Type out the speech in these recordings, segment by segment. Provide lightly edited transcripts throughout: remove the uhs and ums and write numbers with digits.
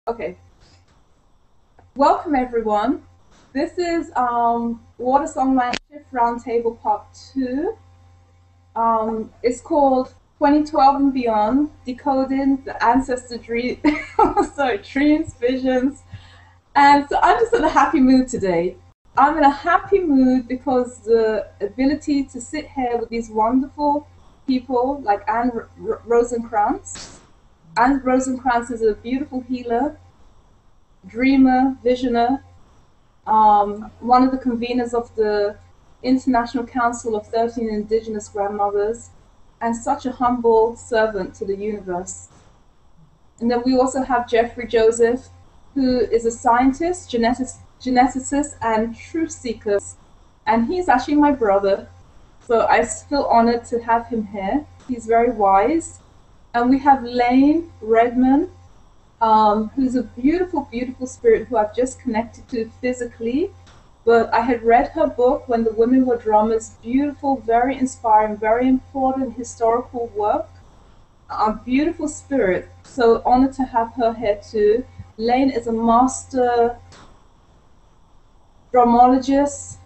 Okay. Welcome, everyone. This is WaterSongLine Shift Roundtable Part 2. It's called 2012 and Beyond, Decoding the Ancestor Dream, Dreams, Visions. And so I'm just in a happy mood today. I'm in a happy mood because the ability to sit here with these wonderful people like Rosencranz. Anne Rosencranz is a beautiful healer, dreamer, visioner, one of the conveners of the International Council of 13 Indigenous Grandmothers, and such a humble servant to the universe. And then we also have Jeffrey Joseph, who is a scientist, geneticist, and truth seeker. And he's actually my brother, so I feel honored to have him here. He's very wise. And we have Layne Redmond, who's a beautiful, beautiful spirit who I've just connected to physically. But I had read her book, When the Women Were Drummers, beautiful, very inspiring, very important historical work. A beautiful spirit, so honored to have her here too. Layne is a master dramologist,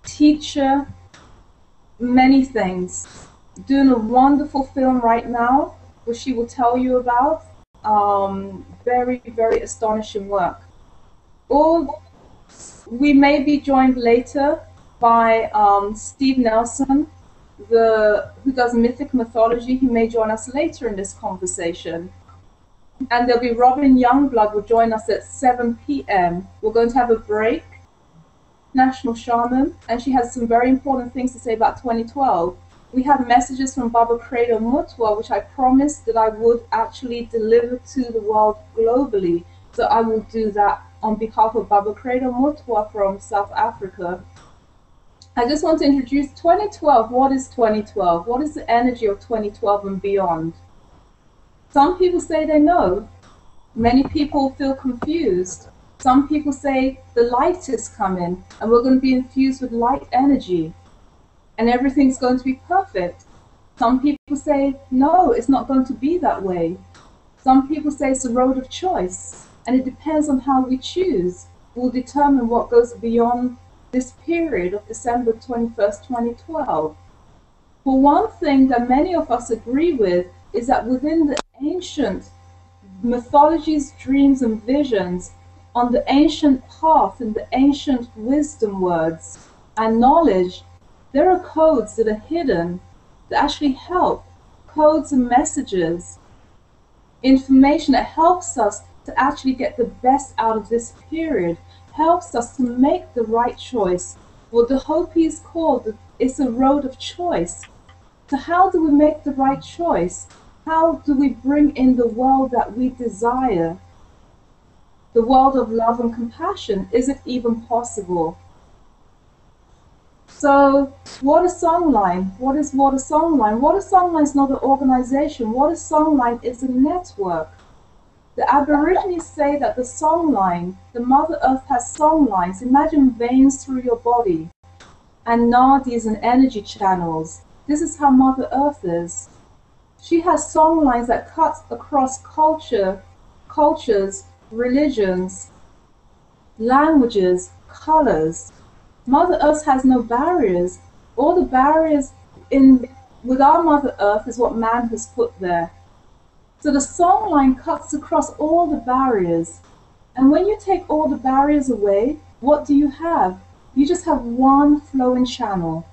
teacher, many things. Doing a wonderful film right now, which she will tell you about. Very, very astonishing work. We may be joined later by Steve Nelson, who does mythic mythology. He may join us later in this conversation. And there'll be Robin Youngblood will join us at 7 p.m. We're going to have a break. National Shaman, and she has some very important things to say about 2012. We have messages from Baba Credo Mutwa, which I promised that I would actually deliver to the world globally. So I will do that on behalf of Baba Credo Mutwa from South Africa. I just want to introduce 2012. What is 2012? What is the energy of 2012 and beyond? Some people say they know. Many people feel confused. Some people say the light is coming and we're going to be infused with light energy and everything's going to be perfect. Some people say, no, it's not going to be that way. Some people say it's a road of choice, and it depends on how we choose. Will determine what goes beyond this period of December 21st, 2012. For one thing that many of us agree with is that within the ancient mythologies, dreams, and visions, on the ancient path and the ancient wisdom words and knowledge, there are codes that are hidden that actually help, codes and messages, information that helps us to actually get the best out of this period, helps us to make the right choice. What the Hopis call it's a road of choice. So how do we make the right choice? How do we bring in the world that we desire? The world of love and compassion. Is it even possible? So, WaterSongLine. What is WaterSongLine? WaterSongLine is not an organization. WaterSongLine is a network. The Aborigines say that the songline, the Mother Earth has songlines. Imagine veins through your body and nadis and energy channels. This is how Mother Earth is. She has songlines that cut across cultures, religions, languages, colors. Mother Earth has no barriers. All the barriers with our Mother Earth is what man has put there. So the songline cuts across all the barriers. And when you take all the barriers away, what do you have? You just have one flowing channel.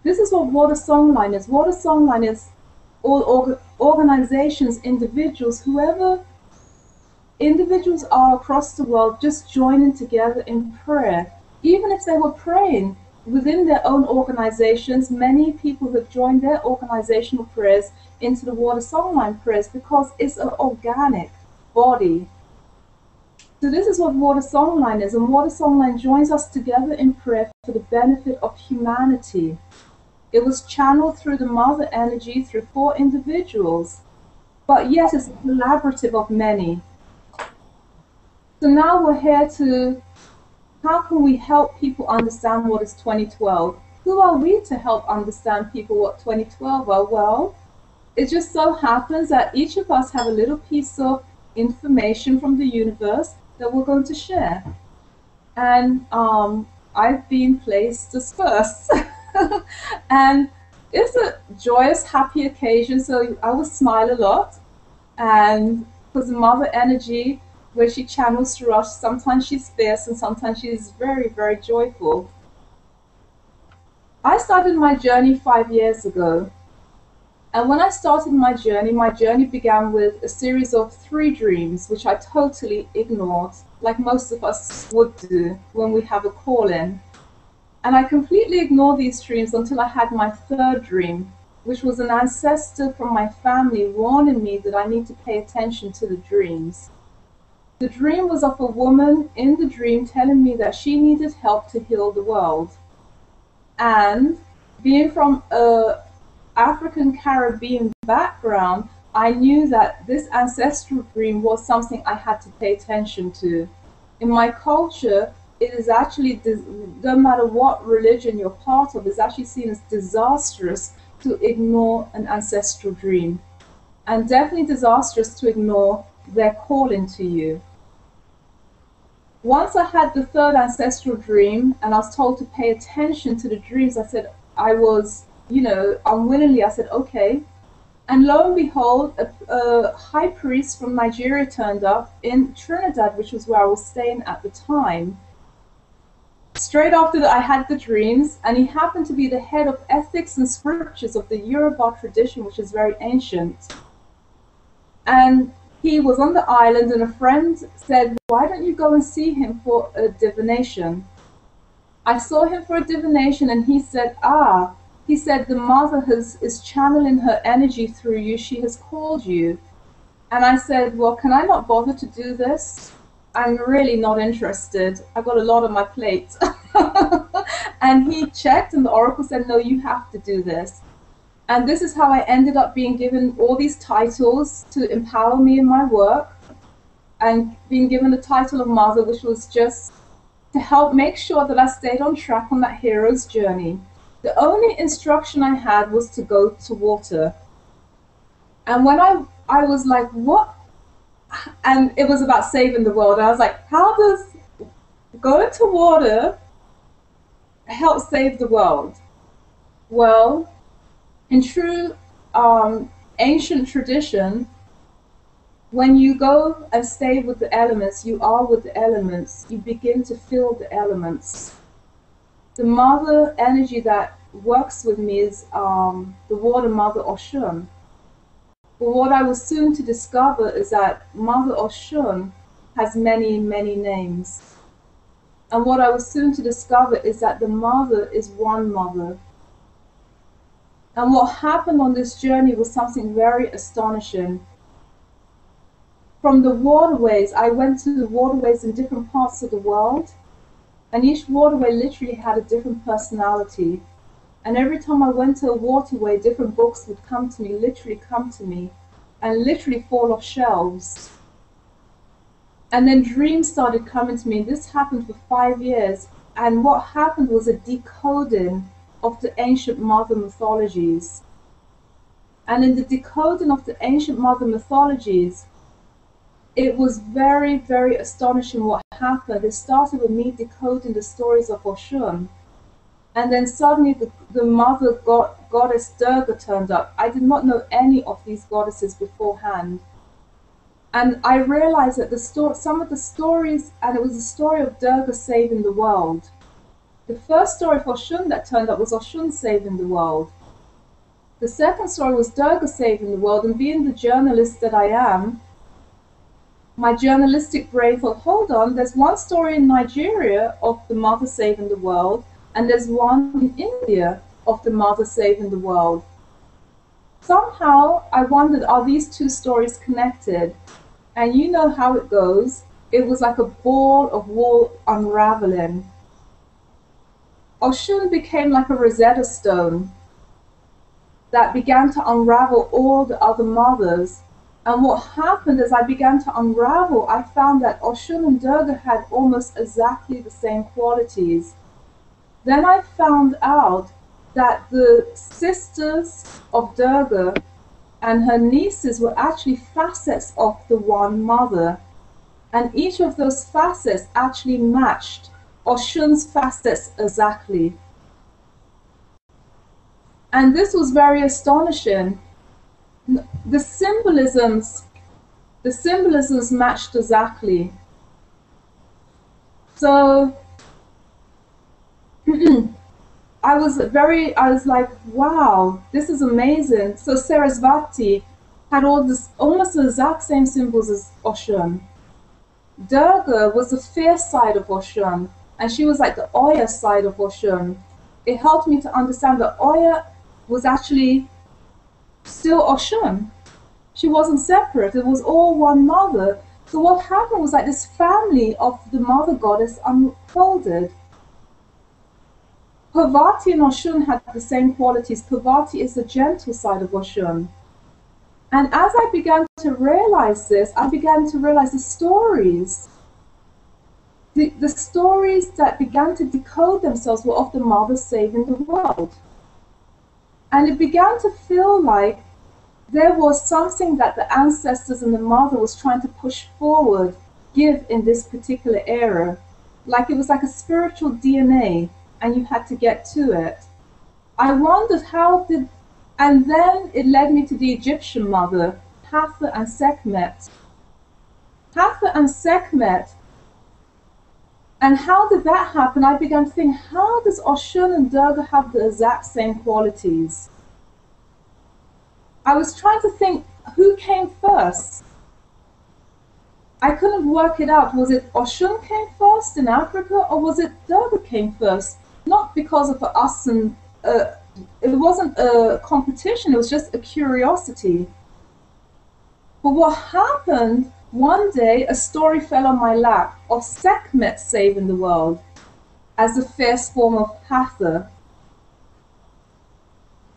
This is what WaterSongLine is. WaterSongLine is all organizations, individuals, whoever individuals are across the world just joining together in prayer. Even if they were praying within their own organizations, many people have joined their organizational prayers into the WaterSongLine prayers because it's an organic body. So this is what WaterSongLine is, and WaterSongLine joins us together in prayer for the benefit of humanity. It was channeled through the mother energy through 4 individuals, but yet it's collaborative of many. So now we're here to, how can we help people understand what is 2012? Who are we to help understand people what 2012 are? Well, it just so happens that each of us have a little piece of information from the universe that we're going to share. And I've been placed as first. And it's a joyous, happy occasion, so I will smile a lot. And because the mother energy, where she channels through us, sometimes she's fierce and sometimes she's very, very joyful. I started my journey 5 years ago. And when I started my journey began with a series of 3 dreams, which I totally ignored, like most of us would do when we have a call-in. And I completely ignored these dreams until I had my 3rd dream, which was an ancestor from my family warning me that I need to pay attention to the dreams. The dream was of a woman in the dream telling me that she needed help to heal the world. And being from an African Caribbean background, I knew that this ancestral dream was something I had to pay attention to. In my culture, it is actually, no matter what religion you're part of, it's actually seen as disastrous to ignore an ancestral dream. And definitely disastrous to ignore their calling to you. Once I had the 3rd ancestral dream and I was told to pay attention to the dreams, I said, I was, unwillingly, I said, okay. And lo and behold, a high priest from Nigeria turned up in Trinidad, which was where I was staying at the time. Straight after that, I had the dreams, and he happened to be the head of ethics and scriptures of the Yoruba tradition, which is very ancient. And he was on the island, and a friend said, why don't you go and see him for a divination? I saw him for a divination, and he said, he said, the mother is channeling her energy through you. She has called you. And I said, well, can I not bother to do this? I'm really not interested. I've got a lot on my plate. And he checked, and the oracle said, no, you have to do this. And this is how I ended up being given all these titles to empower me in my work, and being given the title of mother, which was just to help make sure that I stayed on track on that hero's journey. The only instruction I had was to go to water. And when I was like, what? And it was about saving the world. I was like, how does going to water help save the world? Well, in true ancient tradition, when you go and stay with the elements, you are with the elements, you begin to feel the elements. The mother energy that works with me is the water mother Oshun. But what I was soon to discover is that Mother Oshun has many, many names. And what I was soon to discover is that the mother is one mother. And what happened on this journey was something very astonishing. From the waterways, I went to the waterways in different parts of the world, and each waterway literally had a different personality. And every time I went to a waterway, different books would come to me, literally come to me, and literally fall off shelves. And then dreams started coming to me. This happened for 5 years. And what happened was a decoding of the ancient mother mythologies. And in the decoding of the ancient mother mythologies, it was very, very astonishing what happened. It started with me decoding the stories of Oshun. And then suddenly the mother goddess Durga turned up. I did not know any of these goddesses beforehand. And I realized that some of the stories, and it was the story of Durga saving the world. The first story of Oshun that turned up was Oshun saving the world. The second story was Durga saving the world, and being the journalist that I am, my journalistic brain thought, hold on, there's one story in Nigeria of the mother saving the world, and there's one in India of the mother saving the world. Somehow I wondered, are these two stories connected? And you know how it goes. It was like a ball of wool unraveling. Oshun became like a Rosetta Stone that began to unravel all the other mothers. And what happened as I began to unravel, I found that Oshun and Durga had almost exactly the same qualities. Then I found out that the sisters of Durga and her nieces were actually facets of the one mother. And each of those facets actually matched Oshun's facets exactly. And this was very astonishing. The symbolisms matched exactly. So I was like, wow, this is amazing. So Sarasvati had all this, almost the exact same symbols as Oshun. Durga was the fierce side of Oshun, and she was like the Oya side of Oshun. It helped me to understand that Oya was actually still Oshun. She wasn't separate, it was all one mother. So what happened was like this family of the mother goddess unfolded. Parvati and Oshun had the same qualities. Parvati is the gentle side of Oshun. And as I began to realize this, I began to realize the stories. The stories that began to decode themselves were of the mother saving the world. And it began to feel like there was something that the ancestors and the mother was trying to push forward, give in this particular era. Like it was like a spiritual DNA, and you had to get to it. I wondered and then it led me to the Egyptian mother, Hathor and Sekhmet. Hathor and Sekhmet. And how did that happen? I began to think, how does Oshun and Durga have the exact same qualities? I was trying to think, who came first? I couldn't work it out. Was it Oshun came first in Africa, or was it Durga came first? Not because of us and it wasn't a competition, it was just a curiosity. But what happened, one day a story fell on my lap of Sekhmet saving the world as the fierce form of Hathor.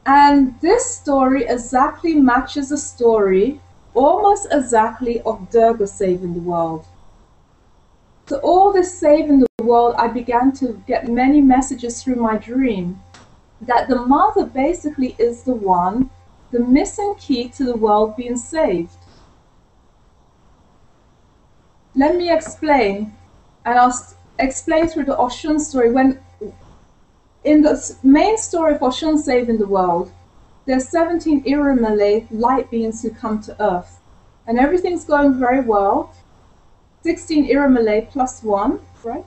And this story exactly matches the story, almost exactly, of Durga saving the world. So all this saving the world, I began to get many messages through my dream that the mother basically is the one, the missing key to the world being saved. Let me explain, and I'll explain through the Oshun story. When in the main story of Oshun saving the world, there's 17 Irumale light beings who come to Earth, and everything's going very well. 16 Irumale plus 1, right?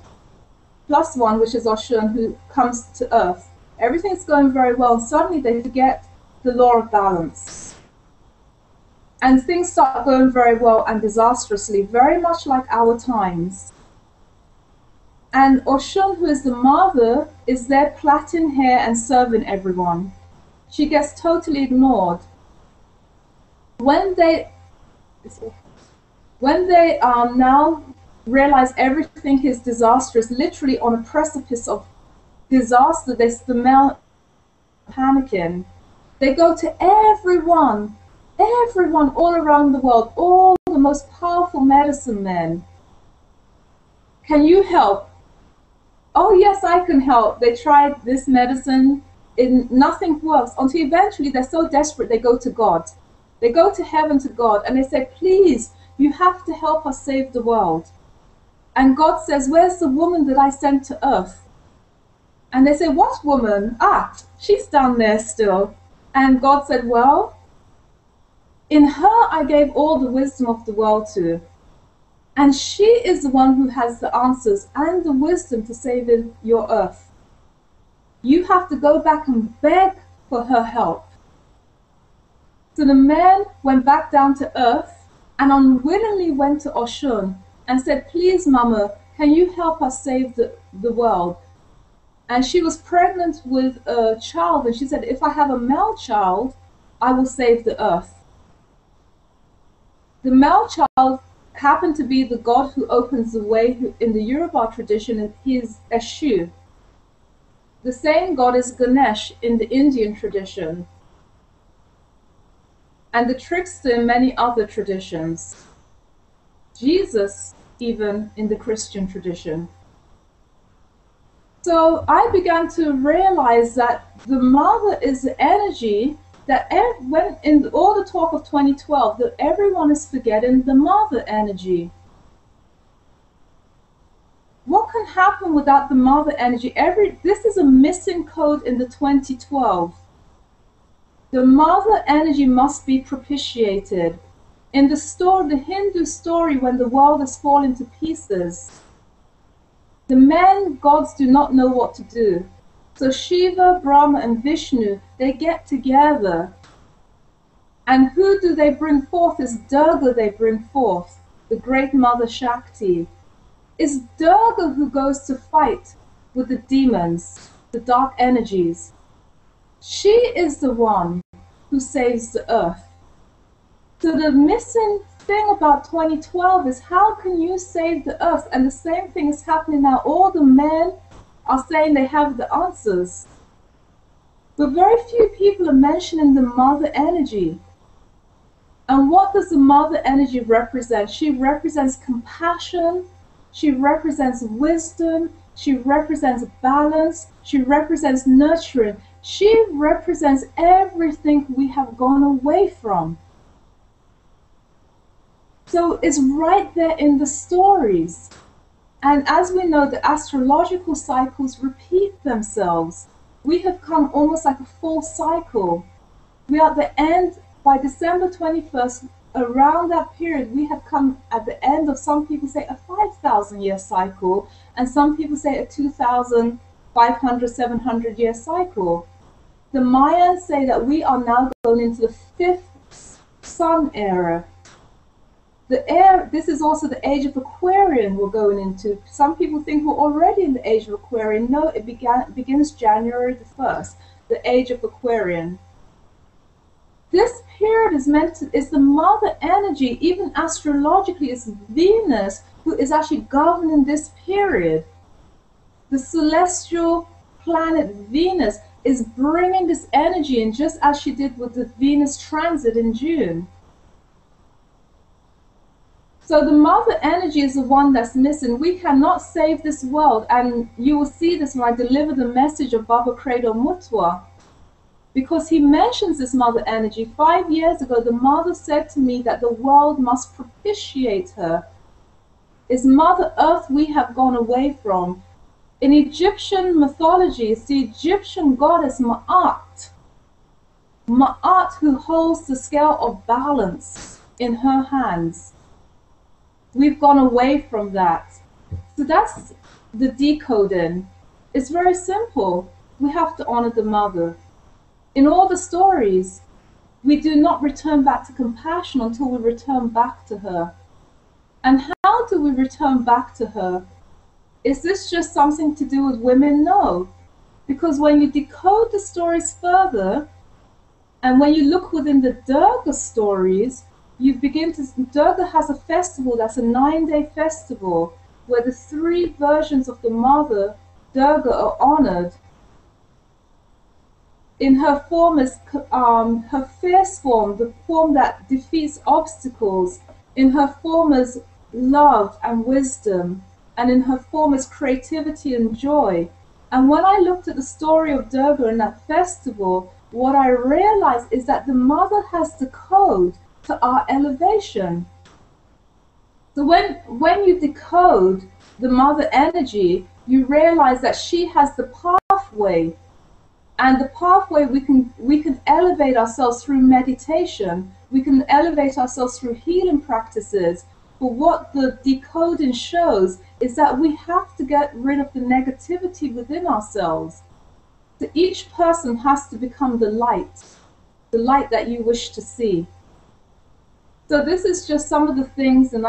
Plus 1, which is Oshun, who comes to Earth. Everything's going very well, and suddenly they forget the law of balance. And things start going very well and disastrously, very much like our times. And Oshun, who is the mother, is there plaiting hair and serving everyone. She gets totally ignored. When they now realize everything is disastrous, literally on a precipice of disaster, there's the male panicking. They go to everyone all around the world, all the most powerful medicine men. Can you help? Oh yes, I can help. They tried this medicine, nothing works, until eventually they're so desperate they go to God. They go to heaven to God and they say, please, you have to help us save the world. And God says, where's the woman that I sent to Earth? And they say, what woman? Ah, she's down there still. And God said, well, in her I gave all the wisdom of the world to. And she is the one who has the answers and the wisdom to save your Earth. You have to go back and beg for her help. So the men went back down to Earth and unwillingly went to Oshun and said, please, Mama, can you help us save the world? And she was pregnant with a child, and she said, if I have a male child, I will save the Earth. The male child happened to be the god who opens the way, who, in the Yoruba tradition, is Eshu. The same god is Ganesh in the Indian tradition, and the trickster in many other traditions. Jesus, even in the Christian tradition. So I began to realize that the mother is the energy that when in all the talk of 2012, that everyone is forgetting the mother energy. What can happen without the mother energy? This is a missing code in the 2012. The mother energy must be propitiated. In the story, the Hindu story, when the world has fallen to pieces, the men gods do not know what to do. So Shiva, Brahma, and Vishnu, they get together. And who do they bring forth? Is Durga they bring forth, the great mother Shakti. It's Durga who goes to fight with the demons, the dark energies. She is the one who saves the earth. So the missing thing about 2012 is, how can you save the earth? And the same thing is happening now. All the men are saying they have the answers. But very few people are mentioning the mother energy. And what does the mother energy represent? She represents compassion. She represents wisdom. She represents balance. She represents nurturing. She represents everything we have gone away from. So it's right there in the stories. And as we know, the astrological cycles repeat themselves. We have come almost like a full cycle. We are at the end, by December 21st, around that period, we have come at the end of, some people say, a 5,000-year cycle, and some people say a 2,500, 700-year cycle. The Mayans say that we are now going into the 5th sun era. This is also the age of Aquarian we're going into. Some people think we're already in the age of Aquarian. No, it begins January the 1st, the age of Aquarian. This period is the mother energy. Even astrologically, it's Venus who is actually governing this period. The celestial planet Venus is bringing this energy in, just as she did with the Venus transit in June. So the mother energy is the one that's missing. We cannot save this world, and you will see this when I deliver the message of Baba Credo Mutwa, because he mentions this mother energy. 5 years ago, the mother said to me that the world must propitiate her. It's Mother Earth we have gone away from. In Egyptian mythology, it's the Egyptian goddess Ma'at. Ma'at, who holds the scale of balance in her hands. We've gone away from that. So that's the decoding. It's very simple. We have to honor the mother. In all the stories, we do not return back to compassion until we return back to her. And how do we return back to her? Is this just something to do with women? No. Because when you decode the stories further, and when you look within the Durga stories, you begin to, Durga has a festival that's a 9-day festival where the 3 versions of the mother, Durga, are honored. In her form is her fierce form, the form that defeats obstacles. In her form is love and wisdom. And in her form is creativity and joy. And when I looked at the story of Durga in that festival, what I realized is that the mother has the code to our elevation. So when you decode the mother energy, you realize that she has the pathway. And the pathway, we can elevate ourselves through meditation. We can elevate ourselves through healing practices. But what the decoding shows is that we have to get rid of the negativity within ourselves. So each person has to become the light that you wish to see. So this is just some of the things, and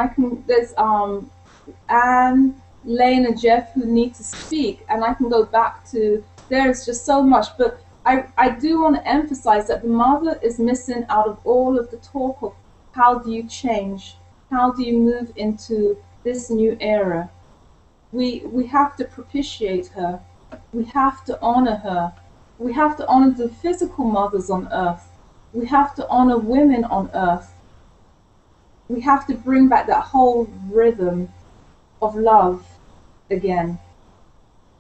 there's Anne, Layne, and Jeff who need to speak, and I can go back to, there's just so much, but I do want to emphasize that the mother is missing out of all of the talk of how do you change, how do you move into this new era. We have to propitiate her. We have to honor her. We have to honor the physical mothers on earth. We have to honor women on earth. We have to bring back that whole rhythm of love again.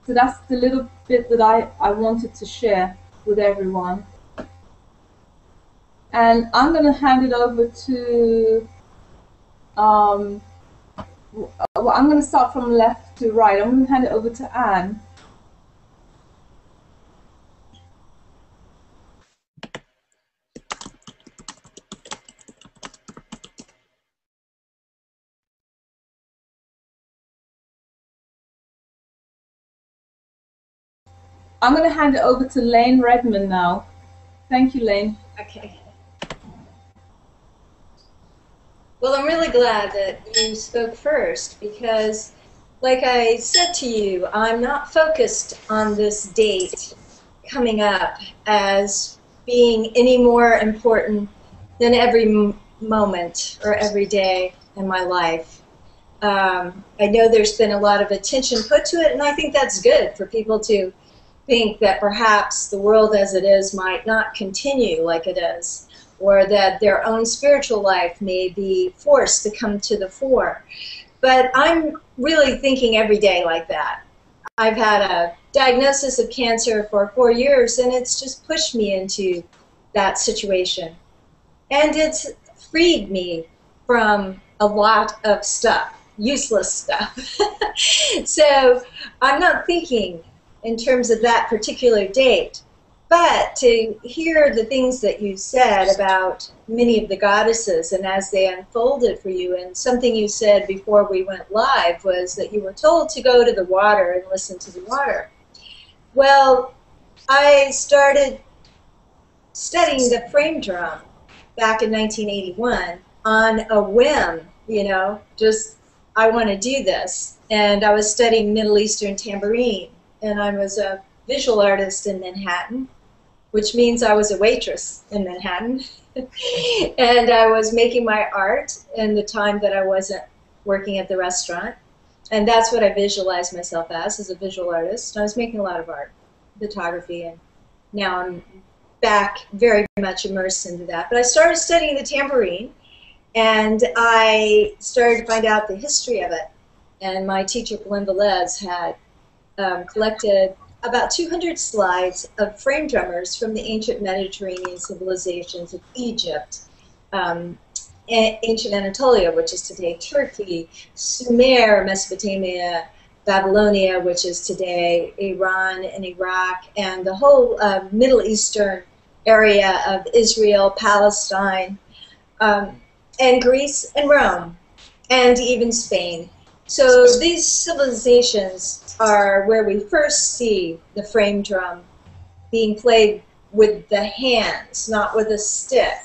So that's the little bit that I wanted to share with everyone. And I'm going to hand it over to, well, I'm going to start from left to right. I'm going to hand it over to Anne. I'm going to hand it over to Layne Redmond now. Thank you, Layne. Okay. Well, I'm really glad that you spoke first because, like I said to you, I'm not focused on this date coming up as being any more important than every moment or every day in my life. I know there's been a lot of attention put to it, and I think that's good for people to think that perhaps the world as it is might not continue like it is, or that their own spiritual life may be forced to come to the fore. But I'm really thinking every day like that. I've had a diagnosis of cancer for 4 years, and it's just pushed me into that situation. And it's freed me from a lot of stuff, useless stuff. So I'm not thinking in terms of that particular date. But to hear the things that you said about many of the goddesses and as they unfolded for you, and something you said before we went live was that you were told to go to the water and listen to the water. Well, I started studying the frame drum back in 1981 on a whim, you know, just I want to do this. And I was studying Middle Eastern tambourine, and I was a visual artist in Manhattan, which means I was a waitress in Manhattan. And I was making my art in the time that I wasn't working at the restaurant. And that's what I visualized myself as a visual artist. I was making a lot of art, photography, and now I'm back very much immersed into that. But I started studying the tambourine, and I started to find out the history of it. And my teacher, Belinda Les, had collected about 200 slides of frame drummers from the ancient Mediterranean civilizations of Egypt, ancient Anatolia, which is today Turkey, Sumer, Mesopotamia, Babylonia, which is today Iran and Iraq, and the whole Middle Eastern area of Israel, Palestine, and Greece and Rome, and even Spain. So these civilizations are where we first see the frame drum being played with the hands, not with a stick.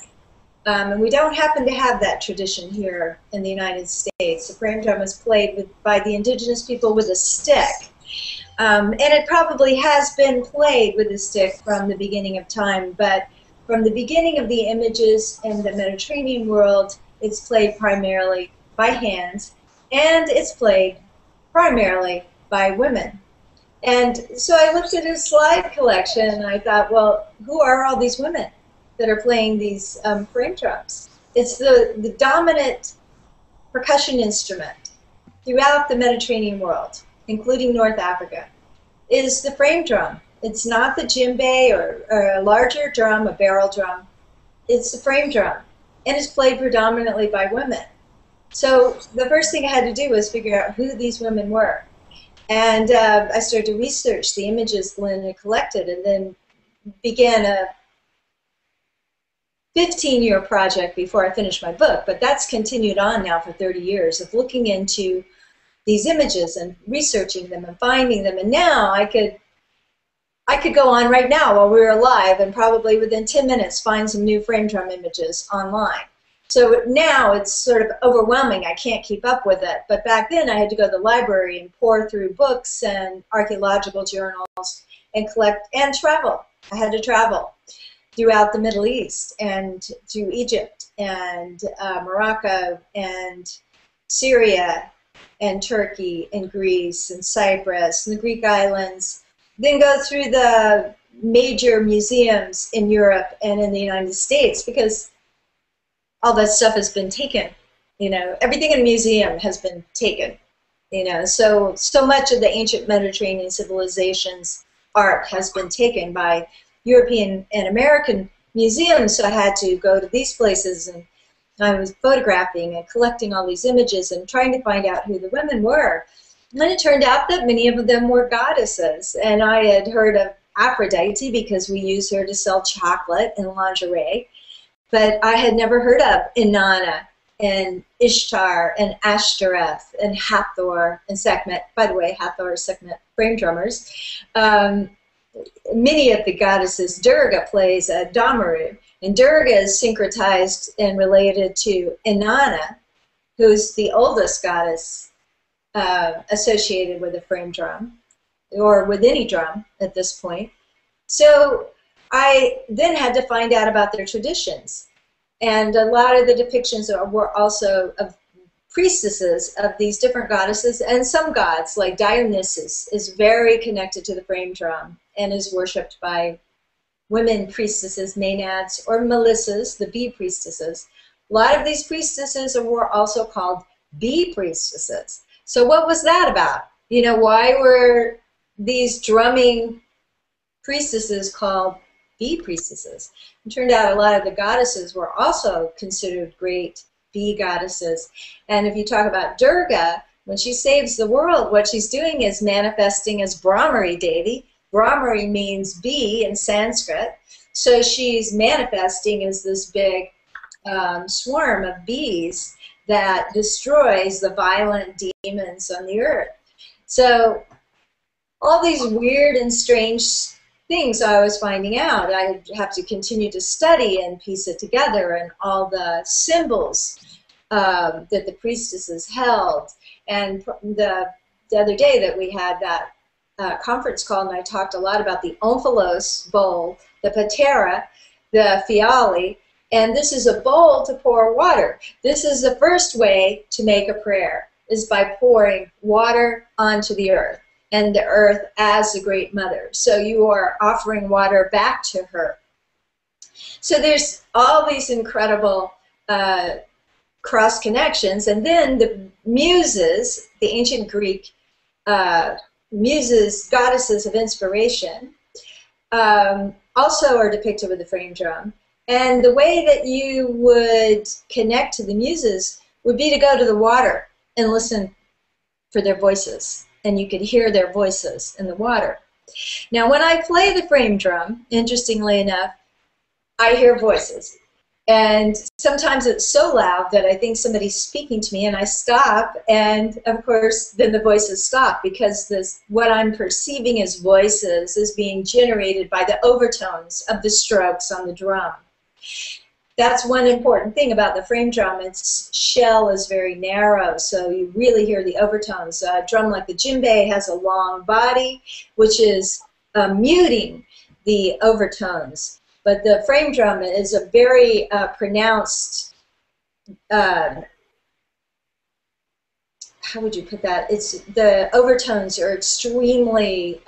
And we don't happen to have that tradition here in the United States. The frame drum is played by the indigenous people with a stick. And it probably has been played with a stick from the beginning of time, but from the beginning of the images in the Mediterranean world, it's played primarily by hands, and it's played primarily by women. And so I looked at his slide collection, and I thought, well, who are all these women that are playing these frame drums? It's the dominant percussion instrument throughout the Mediterranean world, including North Africa, is the frame drum. It's not the djembe or a larger drum, a barrel drum. It's the frame drum, and it's played predominantly by women. So the first thing I had to do was figure out who these women were. And I started to research the images Lynn had collected, and then began a 15-year project before I finished my book. But that's continued on now for 30 years of looking into these images and researching them and finding them. And now I could go on right now while we were live and probably within 10 minutes find some new frame drum images online. So now it's sort of overwhelming. I can't keep up with it. But back then I had to go to the library and pour through books and archaeological journals and collect and travel. I had to travel throughout the Middle East and through Egypt and Morocco and Syria and Turkey and Greece and Cyprus and the Greek islands. Then go through the major museums in Europe and in the United States, because all that stuff has been taken. You know, everything in a museum has been taken. You know, so much of the ancient Mediterranean civilizations' art has been taken by European and American museums, so I had to go to these places, and I was photographing and collecting all these images and trying to find out who the women were. And then it turned out that many of them were goddesses, and I had heard of Aphrodite because we used her to sell chocolate and lingerie, but I had never heard of Inanna and Ishtar and Ashtoreth and Hathor and Sekhmet. By the way, Hathor and Sekhmet, frame drummers. Many of the goddesses, Durga plays Damaru, and Durga is syncretized and related to Inanna, who's the oldest goddess associated with a frame drum, or with any drum at this point. So I then had to find out about their traditions. And a lot of the depictions were also of priestesses of these different goddesses, and some gods, like Dionysus, is very connected to the frame drum and is worshipped by women priestesses, maenads, or melissas, the bee priestesses. A lot of these priestesses were also called bee priestesses. So what was that about? You know, why were these drumming priestesses called bee priestesses? It turned out a lot of the goddesses were also considered great bee goddesses. And if you talk about Durga, when she saves the world, what she's doing is manifesting as Brahmari Devi. Brahmari means bee in Sanskrit. So she's manifesting as this big swarm of bees that destroys the violent demons on the earth. So all these weird and strange things I was finding out. I have to continue to study and piece it together, and all the symbols that the priestesses held. And the other day that we had that conference call, and I talked a lot about the omphalos bowl, the patera, the fiali, and this is a bowl to pour water. This is the first way to make a prayer, is by pouring water onto the earth, and the earth as the great mother. So you are offering water back to her. So there's all these incredible cross connections. And then the muses, the ancient Greek muses, goddesses of inspiration, also are depicted with the frame drum. And the way that you would connect to the muses would be to go to the water and listen for their voices. And you could hear their voices in the water. Now, when I play the frame drum, interestingly enough, I hear voices. And sometimes it's so loud that I think somebody's speaking to me, and I stop, and of course, then the voices stop, because what I'm perceiving as voices is being generated by the overtones of the strokes on the drum. That's one important thing about the frame drum. Its shell is very narrow, so you really hear the overtones. A drum like the djembe has a long body, which is muting the overtones. But the frame drum is a very pronounced, how would you put that? The overtones are extremely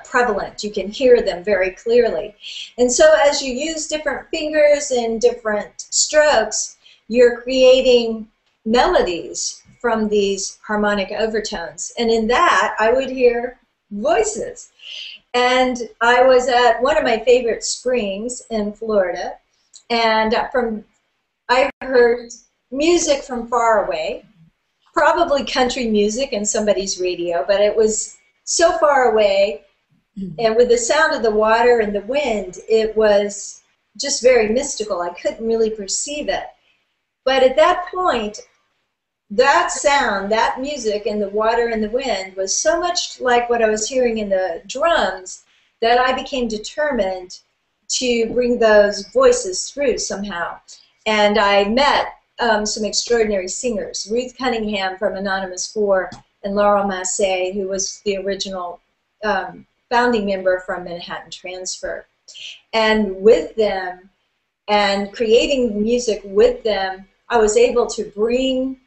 prevalent. You can hear them very clearly. And so as you use different fingers and different strokes, you're creating melodies from these harmonic overtones. And in that, I would hear voices. And I was at one of my favorite springs in Florida, and I heard music from far away, probably country music in somebody's radio, but it was so far away, and with the sound of the water and the wind, it was just very mystical. I couldn't really perceive it. But at that point, that sound, that music, and the water and the wind was so much like what I was hearing in the drums that I became determined to bring those voices through somehow. And I met some extraordinary singers, Ruth Cunningham from Anonymous 4, and Laurel Massey, who was the original founding member from Manhattan Transfer. And with them, and creating music with them, I was able to bring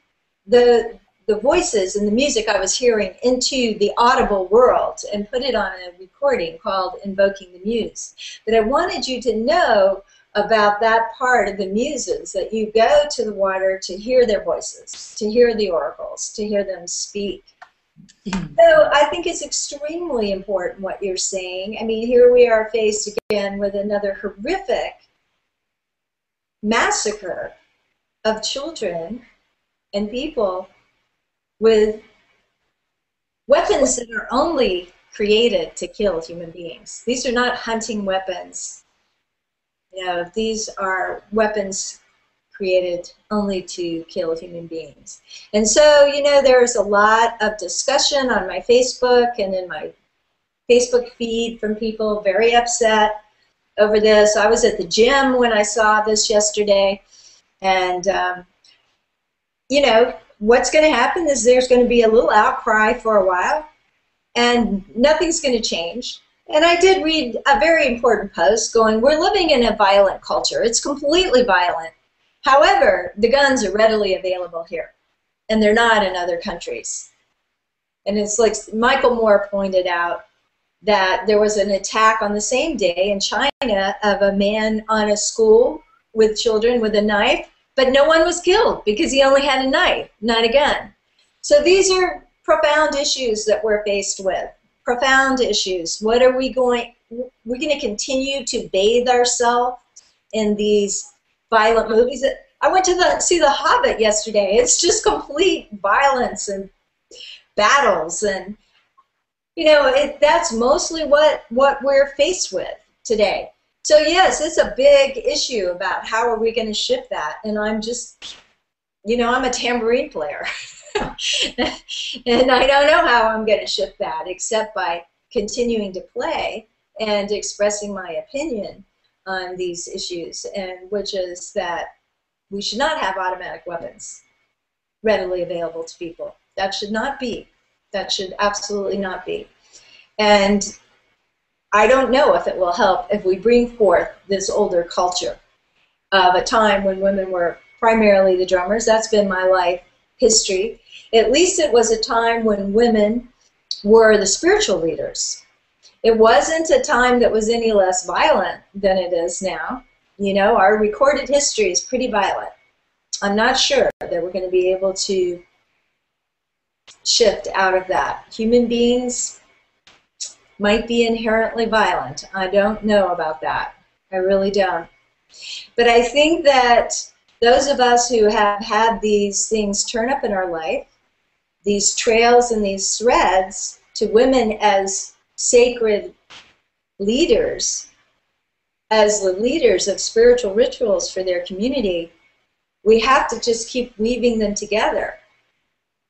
the voices and the music I was hearing into the audible world and put it on a recording called Invoking the Muse. But I wanted you to know about that part of the muses, that you go to the water to hear their voices, to hear the oracles, to hear them speak. So I think it's extremely important what you're saying. I mean, here we are faced again with another horrific massacre of children and people with weapons that are only created to kill human beings. These are not hunting weapons. You know, these are weapons created only to kill human beings. And so, you know, there's a lot of discussion on my Facebook and in my Facebook feed from people very upset over this. I was at the gym when I saw this yesterday, and you know, what's going to happen is there's going to be a little outcry for a while, and nothing's going to change. And I did read a very important post going, we're living in a violent culture. It's completely violent. However, the guns are readily available here, and they're not in other countries. And it's like Michael Moore pointed out that there was an attack on the same day in China of a man on a school with children with a knife, but no one was killed because he only had a knife, not a gun. So these are profound issues that we're faced with. Profound issues. What are we going? We're going to continue to bathe ourselves in these violent movies. I went to see The Hobbit yesterday. It's just complete violence and battles, and you know, that's mostly what we're faced with today. So yes, it's a big issue about how are we going to shift that. And I'm just, you know, I'm a tambourine player. And I don't know how I'm going to shift that except by continuing to play and expressing my opinion on these issues, and which is that we should not have automatic weapons readily available to people. That should not be. That should absolutely not be. And I don't know if it will help if we bring forth this older culture of a time when women were primarily the drummers. That's been my life history. At least it was a time when women were the spiritual leaders. It wasn't a time that was any less violent than it is now. You know, our recorded history is pretty violent. I'm not sure that we're going to be able to shift out of that. Human beings might be inherently violent. I don't know about that. I really don't. But I think that those of us who have had these things turn up in our life, these trails and these threads to women as sacred leaders, as the leaders of spiritual rituals for their community, we have to just keep weaving them together.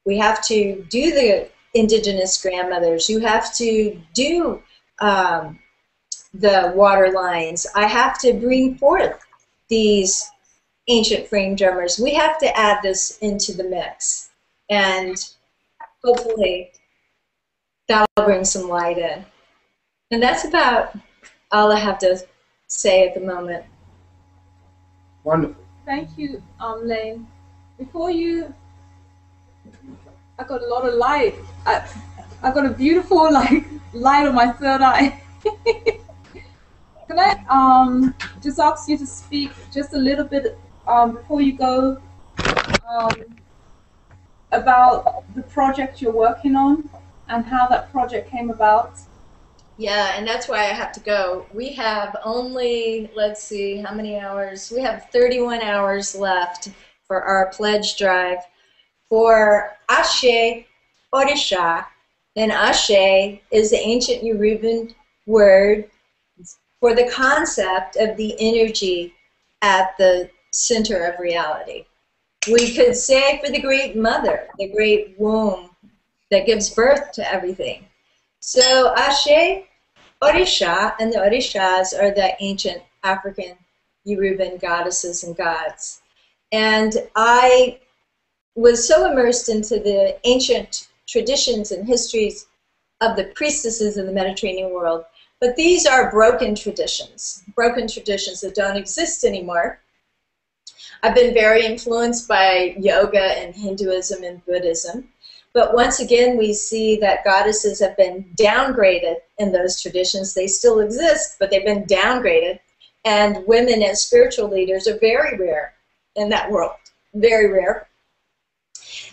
We have to do the indigenous grandmothers. You have to do the water lines. I have to bring forth these ancient frame drummers. We have to add this into the mix, and hopefully that'll bring some light in. And that's about all I have to say at the moment. Wonderful. Thank you, Layne. Before you, I got a lot of light. I got a beautiful light on my third eye. Can I just ask you to speak just a little bit before you go about the project you're working on and how that project came about? Yeah, and that's why I have to go. We have only, let's see, how many hours? We have 31 hours left for our pledge drive for Ashe Orisha. And Ashe is the ancient Yoruban word for the concept of the energy at the center of reality. We could say for the great mother, the great womb that gives birth to everything. So Ashe Orisha, and the Orishas are the ancient African Yoruban goddesses and gods. And I was so immersed into the ancient traditions and histories of the priestesses in the Mediterranean world. But these are broken traditions that don't exist anymore. I've been very influenced by yoga and Hinduism and Buddhism. But once again, we see that goddesses have been downgraded in those traditions. They still exist, but they've been downgraded. And women as spiritual leaders are very rare in that world, very rare.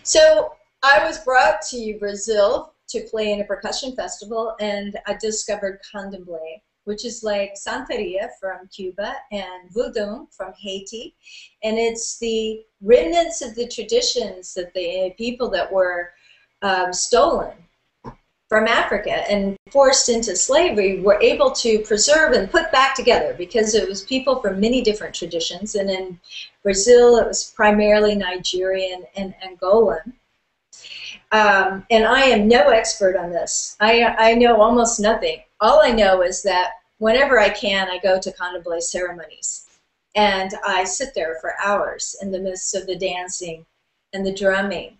So I was brought to Brazil to play in a percussion festival, and I discovered candomblé. which is like Santeria from Cuba and Voodoo from Haiti. And it's the remnants of the traditions that the people that were stolen from Africa and forced into slavery were able to preserve and put back together, because it was people from many different traditions. And in Brazil, it was primarily Nigerian and Angolan. And I am no expert on this. I know almost nothing. All I know is that whenever I can, I go to candomblé ceremonies. And I sit there for hours in the midst of the dancing and the drumming,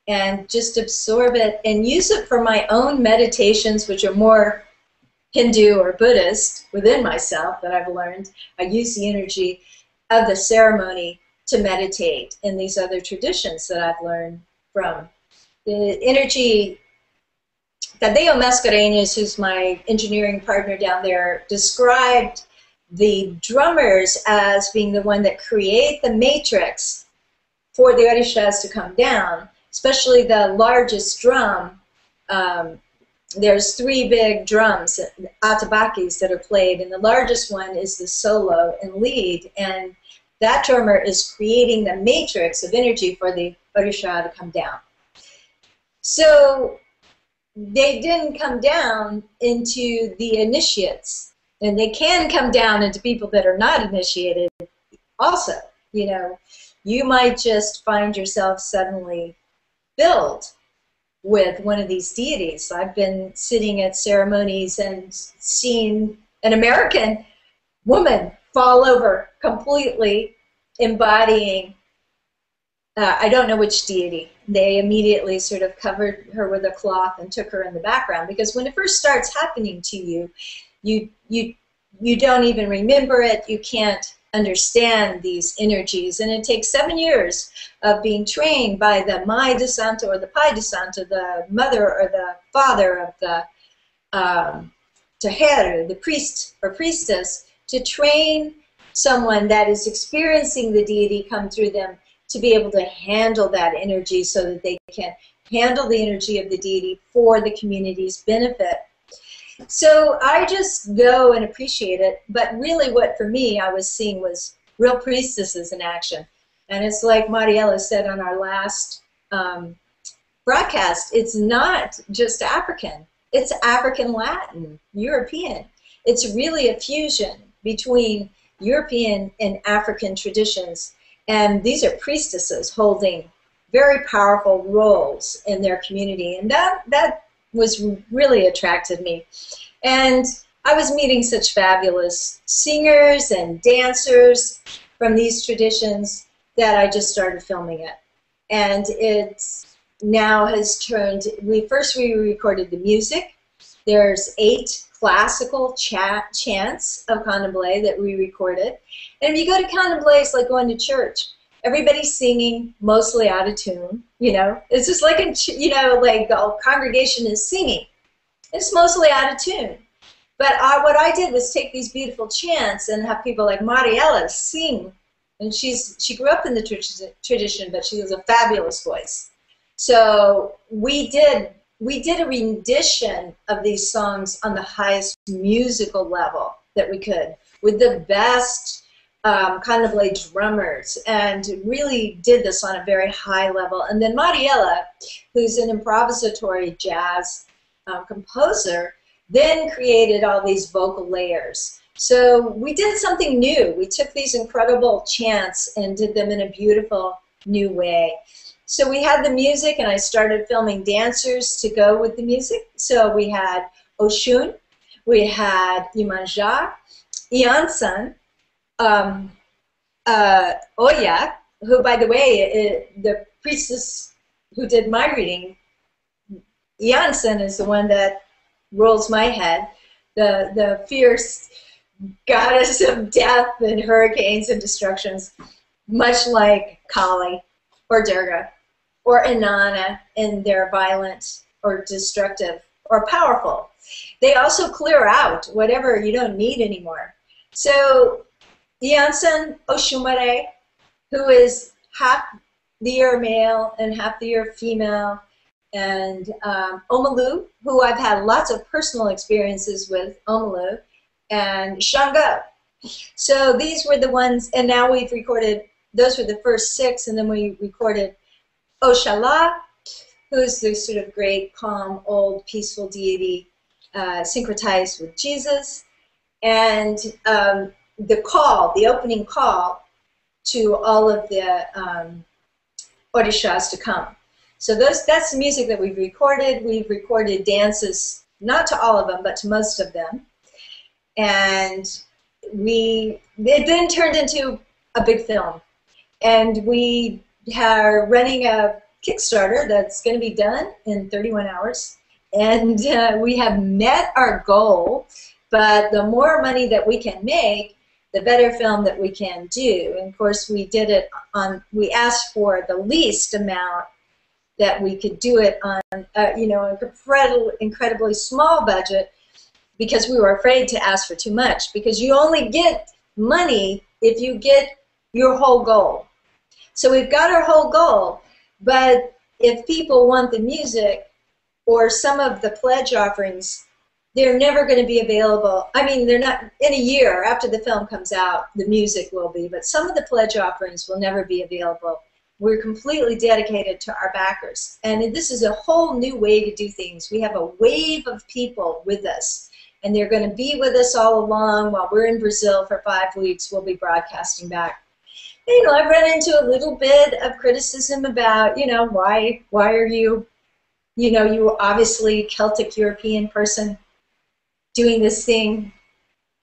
and just absorb it and use it for my own meditations, which are more Hindu or Buddhist within myself that I've learned. I use the energy of the ceremony to meditate in these other traditions that I've learned from. The energy, Tadeo Mascarenhas, who's my engineering partner down there, described the drummers as being the one that create the matrix for the orishas to come down, especially the largest drum. There's 3 big drums, atabakis, that are played, and the largest one is the solo and lead, and that drummer is creating the matrix of energy for the orisha to come down. So they didn't come down into the initiates, and they can come down into people that are not initiated also. You know, you might just find yourself suddenly filled with one of these deities. I've been sitting at ceremonies and seen an American woman fall over completely, embodying I don't know which deity. They immediately sort of covered her with a cloth and took her in the background, because when it first starts happening to you, you don't even remember it. You can't understand these energies, and it takes 7 years of being trained by the Mãe de Santo or the Pai de Santo, the mother or the father of the Terreiro, the priest or priestess, to train someone that is experiencing the deity come through them to be able to handle that energy, so that they can handle the energy of the deity for the community's benefit. So I just go and appreciate it, but really what for me I was seeing was real priestesses in action. And it's like Mariela said on our last broadcast, it's not just African, it's African Latin, European. It's really a fusion between European and African traditions. And these are priestesses holding very powerful roles in their community. And that was really attracted me. And I was meeting such fabulous singers and dancers from these traditions that I just started filming it. And it now has turned, we recorded the music. There's 8 classical chants of candomblé that we recorded. And if you go to candomblé, it's like going to church. Everybody's singing, mostly out of tune. You know, it's just like, you know, like the congregation is singing. It's mostly out of tune. But what I did was take these beautiful chants and have people like Mariela sing. And she grew up in the tradition, but she has a fabulous voice. So we did a rendition of these songs on the highest musical level that we could, with the best candomblé drummers, and really did this on a very high level. And then Mariela, who's an improvisatory jazz composer, then created all these vocal layers. So we did something new. We took these incredible chants and did them in a beautiful new way. So we had the music, and I started filming dancers to go with the music. So we had Oshun, we had Imanja, Iansan, Oya, who, by the way, the priestess who did my reading, Iansan is the one that rolls my head, the fierce goddess of death and hurricanes and destructions, much like Kali or Durga or Inanna in their violent or destructive or powerful. They also clear out whatever you don't need anymore. So Iansan Oshumare, who is half the year male and half the year female, and Omilu, who I've had lots of personal experiences with, Omilu, and Shango. So these were the ones, and now we've recorded, those were the first 6, and then we recorded Oshala, who's the sort of great, calm, old, peaceful deity syncretized with Jesus, and the call, the opening call to all of the Orishas to come. So that's the music that we've recorded. We've recorded dances, not to all of them, but to most of them. And it then turned into a big film. And we are running a Kickstarter that's going to be done in 31 hours. And we have met our goal, but the more money that we can make, the better film that we can do. And of course, we did it on, we asked for the least amount that we could do it on, you know, an incredibly small budget, because we were afraid to ask for too much, because you only get money if you get your whole goal. So we've got our whole goal, but if people want the music or some of the pledge offerings, they're never going to be available. I mean, they're not, in a year after the film comes out, the music will be, but some of the pledge offerings will never be available. We're completely dedicated to our backers. And this is a whole new way to do things. We have a wave of people with us, and they're going to be with us all along while we're in Brazil for 5 weeks. We'll be broadcasting back. And, you know, I've run into a little bit of criticism about, you know, why are you, you know, you obviously Celtic European person doing this thing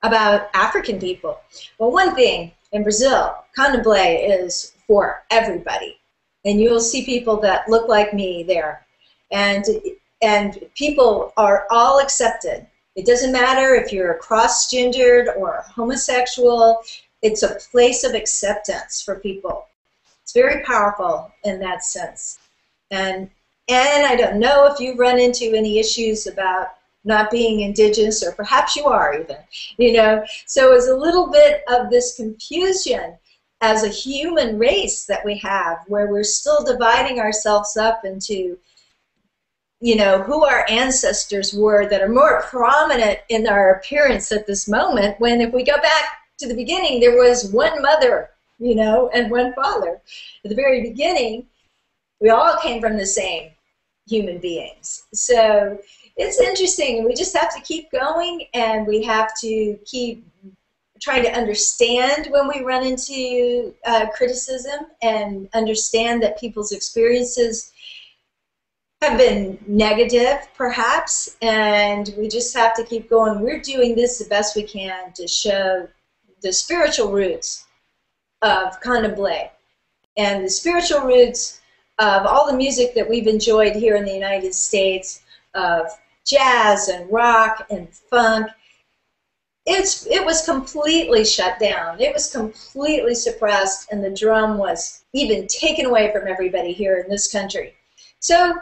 about African people. Well, one thing, in Brazil, candomblé is for everybody. And you'll see people that look like me there. And people are all accepted. It doesn't matter if you're cross-gendered or homosexual. It's a place of acceptance for people. It's very powerful in that sense. And I don't know if you've run into any issues about not being indigenous, or perhaps you are even, you know. So it's a little bit of this confusion as a human race that we have, where we're still dividing ourselves up into, you know, who our ancestors were that are more prominent in our appearance at this moment, when if we go back to the beginning, there was one mother, you know, and one father. At the very beginning, we all came from the same human beings. So it's interesting. We just have to keep going, and we have to keep trying to understand when we run into criticism, and understand that people's experiences have been negative, perhaps, and we just have to keep going. We're doing this the best we can to show the spiritual roots of candomblé and the spiritual roots of all the music that we've enjoyed here in the United States, of jazz and rock and funk. It was completely shut down. It was completely suppressed, and the drum was even taken away from everybody here in this country. So,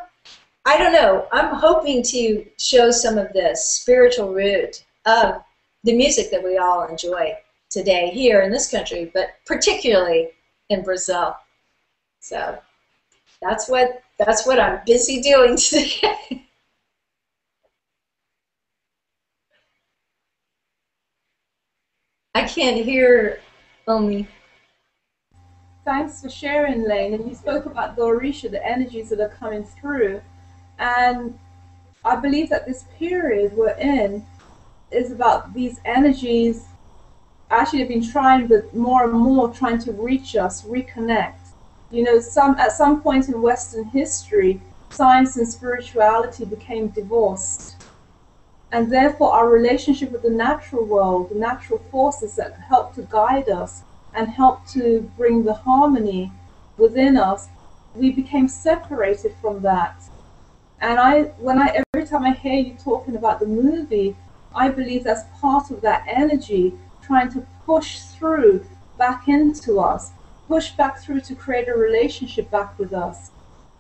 I don't know. I'm hoping to show some of the spiritual root of the music that we all enjoy today here in this country, but particularly in Brazil. So that's what I'm busy doing today. I can't hear only. Thanks for sharing, Layne. And you spoke about the Orisha, the energies that are coming through. And I believe that this period we're in is about these energies actually have been trying, but more and more trying to reach us, reconnect. You know, at some point in Western history, science and spirituality became divorced. And therefore our relationship with the natural world, the natural forces that help to guide us and help to bring the harmony within us, we became separated from that. And every time I hear you talking about the movie, I believe that's part of that energy trying to push through back into us, push back through to create a relationship back with us.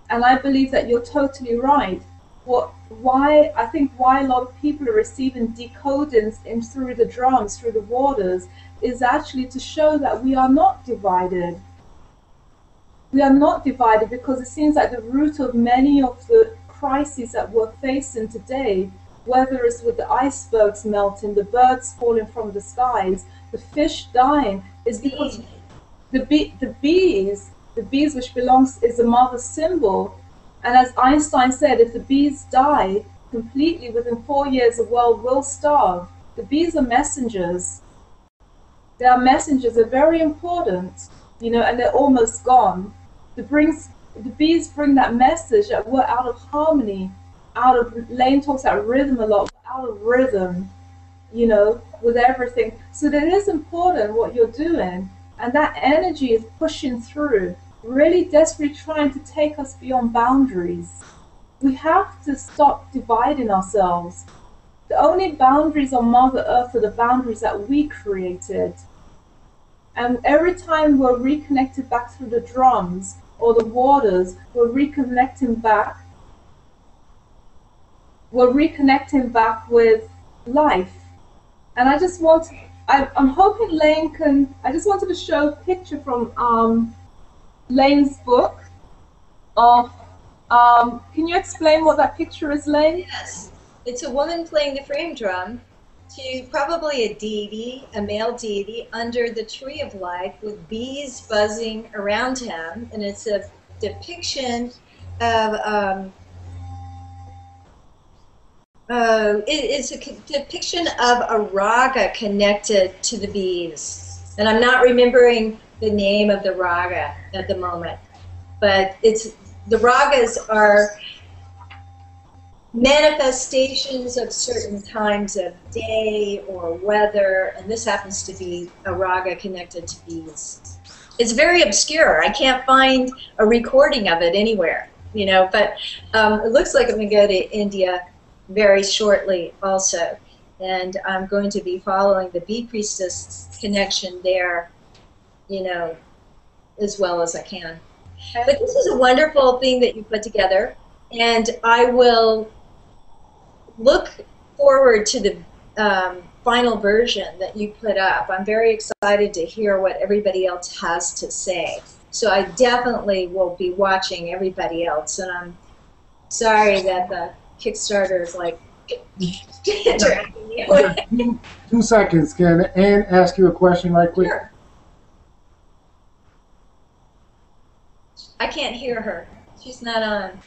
And I believe that you're totally right. I think why a lot of people are receiving decodings in through the drums, through the waters, is actually to show that we are not divided. We are not divided, because it seems like the root of many of the crises that we're facing today whether it's with the icebergs melting, the birds falling from the skies, the fish dying, is because the bees which belongs, is the mother symbol. And as Einstein said, if the bees die completely within 4 years, the world will starve. The bees are messengers. They are messengers. They're very important, you know, and they're almost gone. The bees bring that message that we're out of harmony, Layne talks about rhythm a lot, out of rhythm, you know, with everything. So it is important what you're doing, and that energy is pushing through, really desperately trying to take us beyond boundaries. We have to stop dividing ourselves. The only boundaries on Mother Earth are the boundaries that we created. And every time we're reconnected back through the drums or the waters, we're reconnecting back with life. And I just want, I'm hoping Layne can, I just wanted to show a picture from Layne's book of, can you explain what that picture is, Layne? Yes, it's a woman playing the frame drum to probably a deity, a male deity, under the tree of life with bees buzzing around him, and it's a depiction of it's a depiction of a raga connected to the bees, and I'm not remembering the name of the raga at the moment, but it's the ragas are manifestations of certain times of day or weather, and this happens to be a raga connected to bees. It's very obscure. I can't find a recording of it anywhere, you know, but it looks like I'm going to go to India very shortly also, and I'm going to be following the bee priestess connection there, you know, as well as I can. But this is a wonderful thing that you put together, and I will look forward to the final version that you put up. I'm very excited to hear what everybody else has to say. So I definitely will be watching everybody else, and I'm sorry that the Kickstarter is like dragging me away. 2 seconds. Can Anne ask you a question right quick? Sure. I can't hear her. She's not on.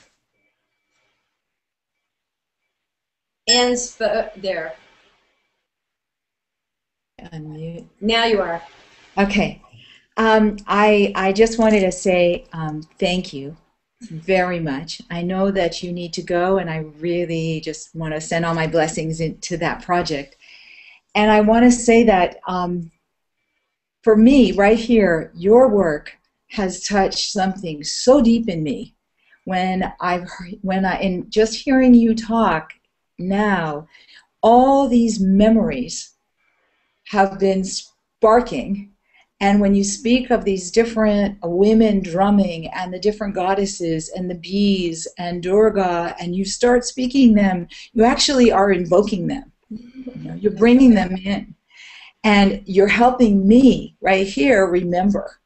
Anne's there. Unmute. Now you are. Okay. I just wanted to say thank you very much. I know that you need to go, and I really just want to send all my blessings into that project. And I want to say that for me, right here, your work has touched something so deep in me. In just hearing you talk now, all these memories have been sparking. And when you speak of these different women drumming and the different goddesses and the bees and Durga, and you start speaking them, you actually are invoking them. You know, you're bringing them in. And you're helping me right here remember.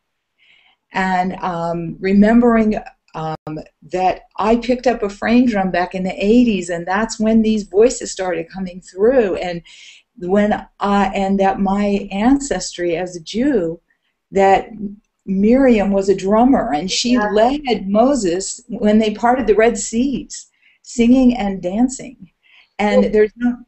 And remembering that I picked up a frame drum back in the 80s, and that's when these voices started coming through. And and that my ancestry as a Jew, that Miriam was a drummer, and she led Moses when they parted the Red Seas, singing and dancing. And there's no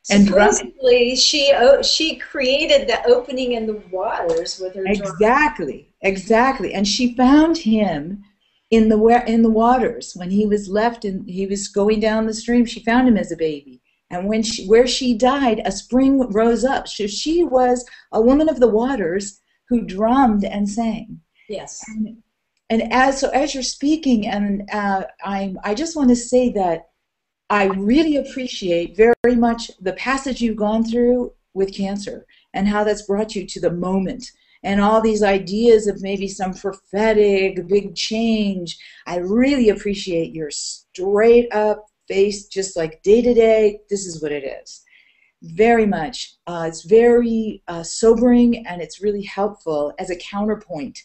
and supposedly she created the opening in the waters with her drum. Exactly. And she found him in the waters when he was left, and he was going down the stream. She found him as a baby. And where she died, a spring rose up. So she was a woman of the waters who drummed and sang. Yes. And as you're speaking, and I just want to say that I really appreciate very much the passage you've gone through with cancer and how that's brought you to the moment and all these ideas of maybe some prophetic big change. I really appreciate your straight up face, just like day to day, this is what it is. Very much. It's very sobering, and it's really helpful as a counterpoint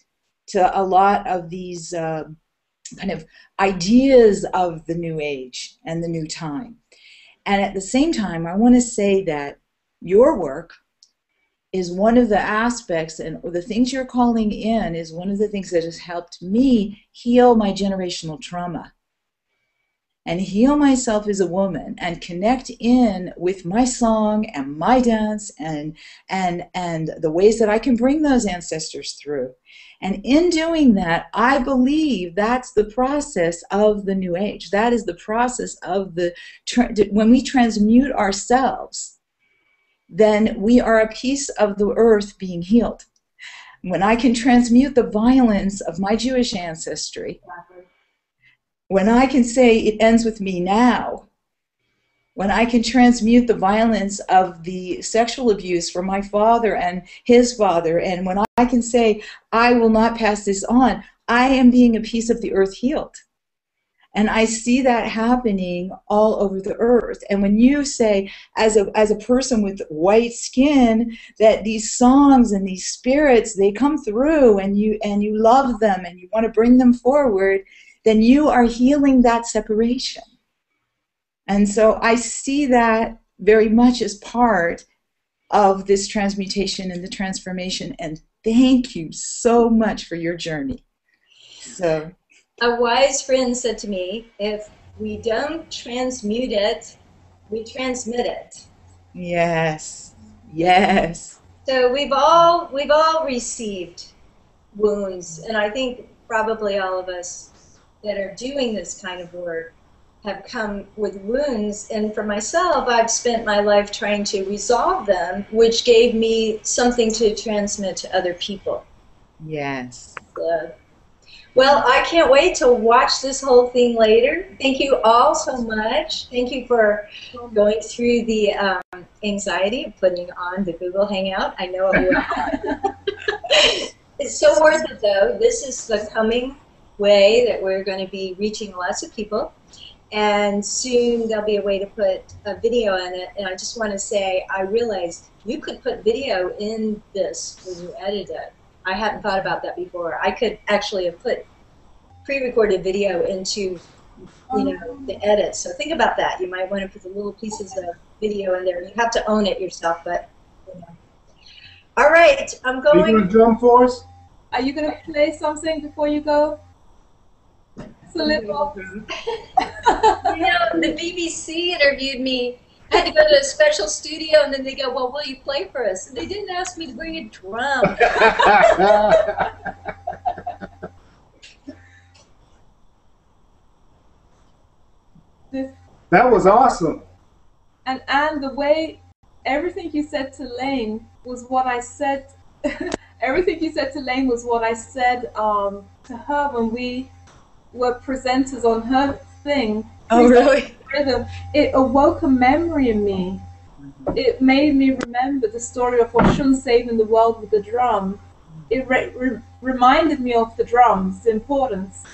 to a lot of these kind of ideas of the new age and the new time. And at the same time, I want to say that your work is one of the aspects, and the things you're calling in is one of the things that has helped me heal my generational trauma and heal myself as a woman and connect in with my song and my dance and the ways that I can bring those ancestors through. And in doing that, I believe that's the process of the New Age. That is the process of when we transmute ourselves, then we are a piece of the earth being healed. When I can transmute the violence of my Jewish ancestry, when I can say it ends with me now, when I can transmute the violence of the sexual abuse from my father and his father, and when I can say, I will not pass this on, I am being a piece of the earth healed. And I see that happening all over the earth. And when you say, as a person with white skin, that these songs and these spirits, they come through and you love them and you want to bring them forward, then you are healing that separation. And so I see that very much as part of this transmutation and the transformation. And thank you so much for your journey. So, a wise friend said to me, if we don't transmute it, we transmit it. Yes, yes. So we've all received wounds, and I think probably all of us that are doing this kind of work have come with wounds, and for myself, I've spent my life trying to resolve them, which gave me something to transmit to other people. Yes. Well, I can't wait to watch this whole thing later. Thank you all so much. Thank you for going through the anxiety of putting on the Google Hangout. I know it will. It's so worth it, though. This is the coming way that we're going to be reaching lots of people. And soon there'll be a way to put a video in it. And I just want to say, I realized you could put video in this when you edit it. I hadn't thought about that before. I could actually have put pre-recorded video into, the edit. So think about that. You might want to put the little pieces of video in there. You have to own it yourself, but All right, I'm going. Are you going to drum for us? Are you going to play something before you go? The BBC interviewed me. I had to go to a special studio, and then they go, well, will you play for us? And they didn't ask me to bring a drum. That was awesome. And the way everything you said to Layne was what I said. Everything you said to Layne was what I said to her when we were presenters on her thing. Oh, really? Rhythm. It awoke a memory in me. It made me remember the story of Oshun saving the world with the drum. It reminded me of the drums, the importance.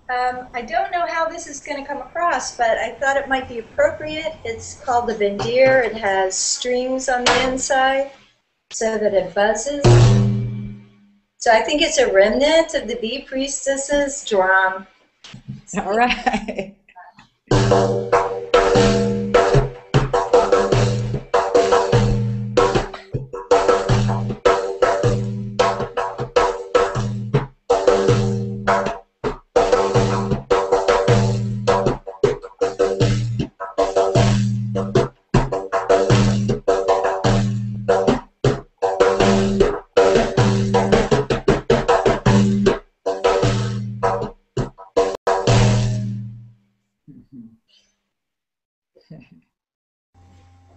I don't know how this is going to come across, but I thought it might be appropriate. It's called the bandir. It has strings on the inside so that it buzzes. So I think it's a remnant of the bee priestess's drum. All right.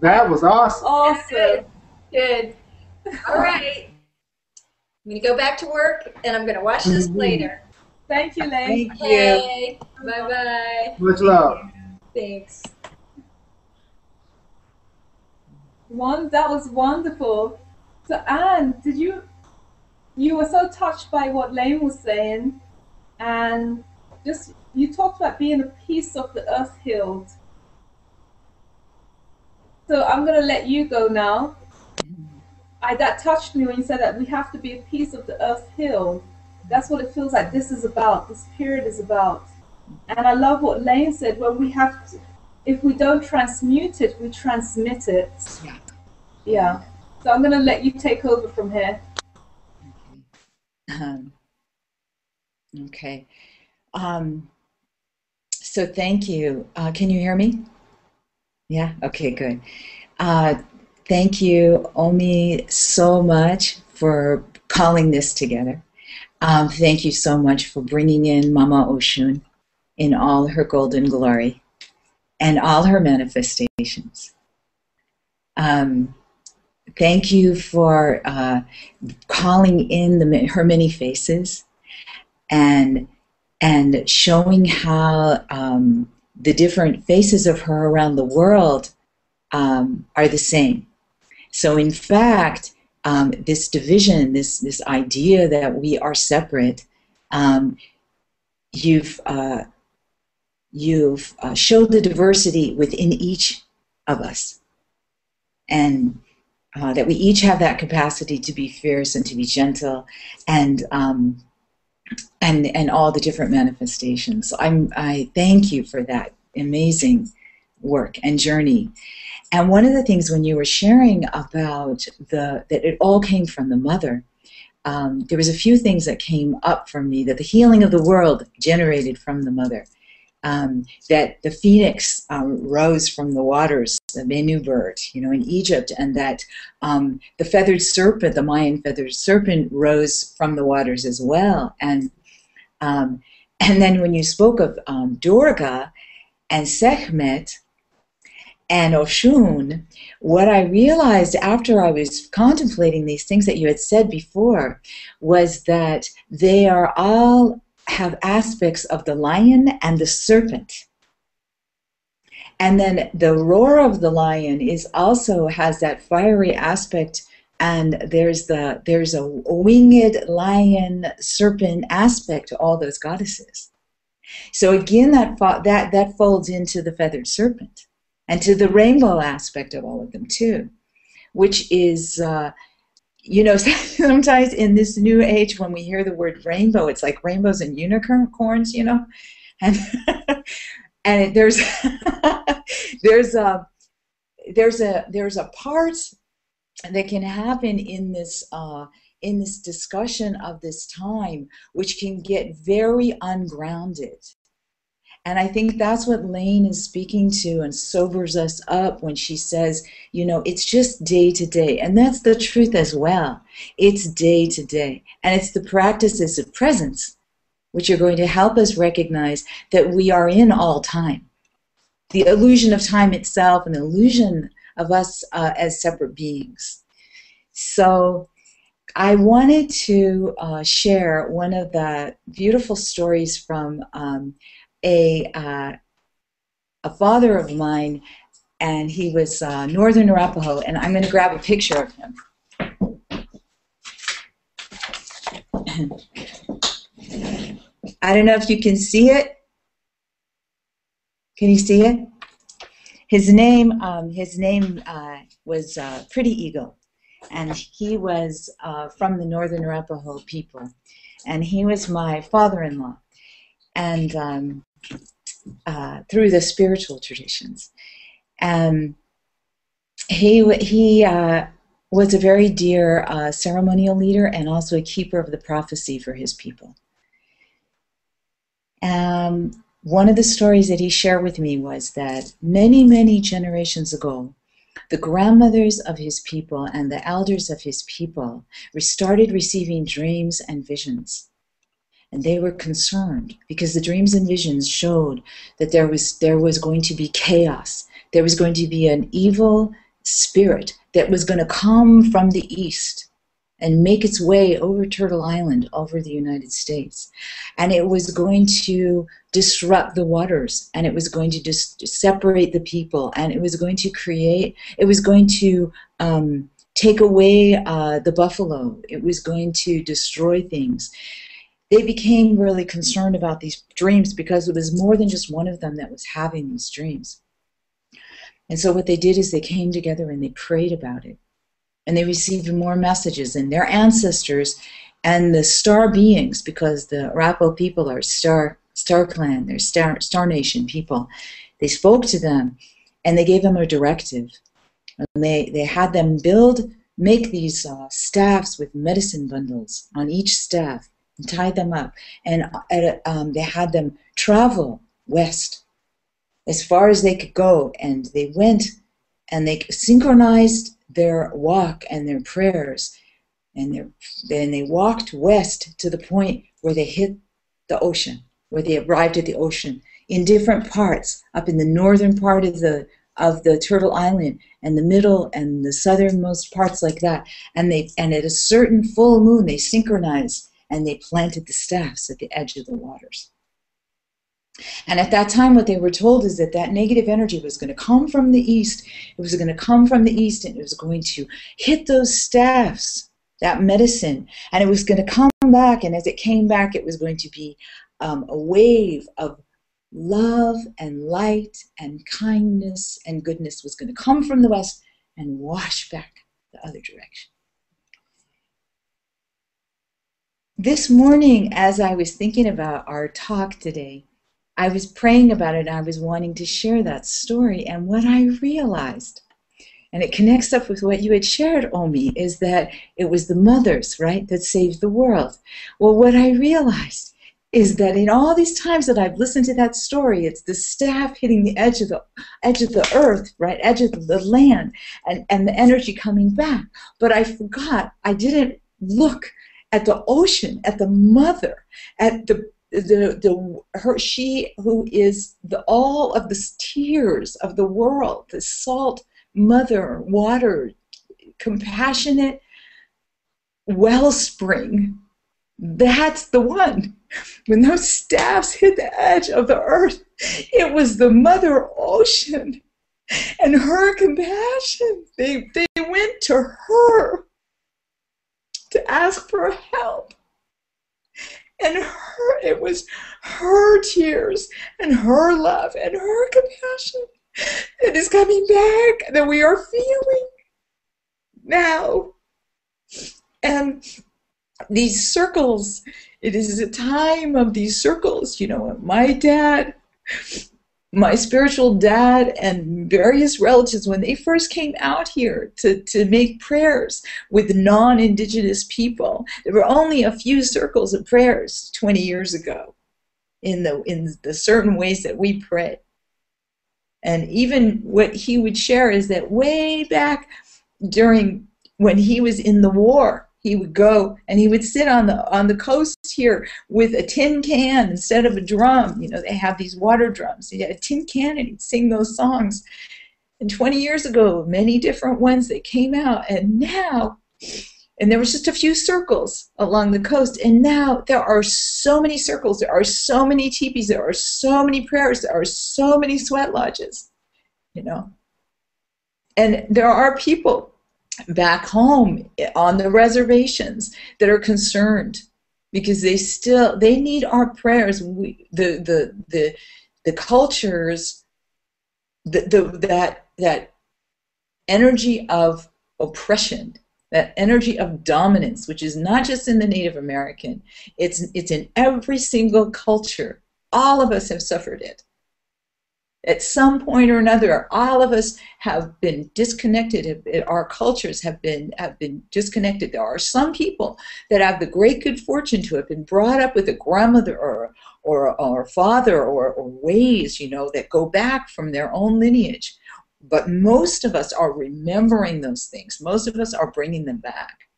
That was awesome. Awesome. Good. All right. I'm going to go back to work, and I'm going to watch this later. Thank you, Layne. Thank you. Okay. Bye-bye. Much love. Thanks. That was wonderful. So Anne, you were so touched by what Layne was saying, and you talked about being a piece of the earth healed. So I'm going to let you go now. That touched me when you said that we have to be a piece of the earth healed. That's what it feels like this is about, this period is about. And I love what Layne said, well, we have to, if we don't transmute it, we transmit it. Yeah. Yeah. So I'm going to let you take over from here. Okay. So thank you. Can you hear me? Yeah? Okay, good. Thank you, Omi, so much for calling this together. Thank you so much for bringing in Mama Oshun in all her golden glory and all her manifestations. Thank you for calling in her many faces and showing how the different faces of her around the world are the same. So in fact, this division, this idea that we are separate, you've showed the diversity within each of us, and that we each have that capacity to be fierce and to be gentle, and all the different manifestations. I thank you for that amazing work and journey. And one of the things when you were sharing about that it all came from the mother, there was a few things that came up for me, that the healing of the world generated from the mother, that the phoenix rose from the waters, the Menu bird, in Egypt, and that the feathered serpent, the Mayan feathered serpent, rose from the waters as well. And then when you spoke of Durga and Sekhmet and Oshun, what I realized after I was contemplating these things that you had said before was that they are all have aspects of the lion and the serpent. And then the roar of the lion also has that fiery aspect, and there's a winged lion serpent aspect to all those goddesses. So again, that folds into the feathered serpent and to the rainbow aspect of all of them too, which is, sometimes in this new age when we hear the word rainbow, it's like rainbows and unicorns, and and there's a part that can happen in this discussion of this time, which can get very ungrounded. And I think that's what Layne is speaking to and sobers us up when she says, it's just day to day. And that's the truth as well. It's day to day. And it's the practices of presence which are going to help us recognize that we are in all time. The illusion of time itself and the illusion of us as separate beings. So I wanted to share one of the beautiful stories from a father of mine, and he was Northern Arapaho, and I'm going to grab a picture of him. I don't know if you can see it. Can you see it? His name was Pretty Eagle, and he was from the Northern Arapaho people, and he was my father-in-law, and through the spiritual traditions. He was a very dear ceremonial leader and also a keeper of the prophecy for his people. One of the stories that he shared with me was that many, many generations ago, the grandmothers of his people and the elders of his people started receiving dreams and visions. And they were concerned because the dreams and visions showed that there was going to be chaos. There was going to be an evil spirit that was going to come from the east and make its way over Turtle Island, over the United States. And it was going to disrupt the waters, and it was going to just separate the people, and it was going to take away the buffalo. It was going to destroy things. They became really concerned about these dreams because it was more than just one of them that was having these dreams. And so what they did is they came together and they prayed about it. And they received more messages, and their ancestors and the star beings, because the Arapaho people are star Star Clan, their Star Nation people. They spoke to them, and they gave them a directive. And they had them make these staffs with medicine bundles on each staff and tie them up. And they had them travel west as far as they could go. And they went and they synchronized their walk and their prayers. And then they walked west to the point where they hit the ocean, where they arrived at the ocean in different parts, up in the northern part of the Turtle Island, and the middle and the southernmost parts like that. And at a certain full moon, they synchronized and they planted the staffs at the edge of the waters. And at that time, what they were told is that that negative energy was going to come from the east. It was going to come from the east, and it was going to hit those staffs, that medicine, and it was going to come back. And as it came back, it was going to be a wave of love and light and kindness and goodness was going to come from the west and wash back the other direction. This morning, as I was thinking about our talk today, I was praying about it and I was wanting to share that story. And what I realized, and it connects up with what you had shared, Omi, is that it was the mothers, right, that saved the world. Well, what I realized is that in all these times that I've listened to that story, it's the staff hitting the edge of the earth, right, edge of the land, and the energy coming back. But I forgot, I didn't look at the ocean, at the mother, at she who is all of the tears of the world, the salt mother, water, compassionate wellspring. That's the one. When those staffs hit the edge of the earth, it was the mother ocean and her compassion. They went to her to ask for help. And it was her tears and her love and her compassion that is coming back, that we are feeling now. And these circles, it is a time of these circles. You know, my dad, my spiritual dad, and various relatives, when they first came out here to make prayers with non-Indigenous people, there were only a few circles of prayers 20 years ago in the certain ways that we pray. And even what he would share is that way back when he was in the war, he would go and he would sit on the coast here with a tin can instead of a drum. You know, they have these water drums. He had a tin can and he'd sing those songs. And 20 years ago, many different ones that came out. And now, and there was just a few circles along the coast. And now there are so many circles. There are so many teepees. There are so many prayers. There are so many sweat lodges, you know. And there are people back home on the reservations that are concerned because they need our prayers. The cultures, that energy of oppression, that energy of dominance, which is not just in the Native American, it's in every single culture. All of us have suffered it. At some point or another, all of us have been disconnected. Our cultures have been disconnected. There are some people that have the great good fortune to have been brought up with a grandmother or father or ways, you know, that go back from their own lineage. But most of us are remembering those things. Most of us are bringing them back.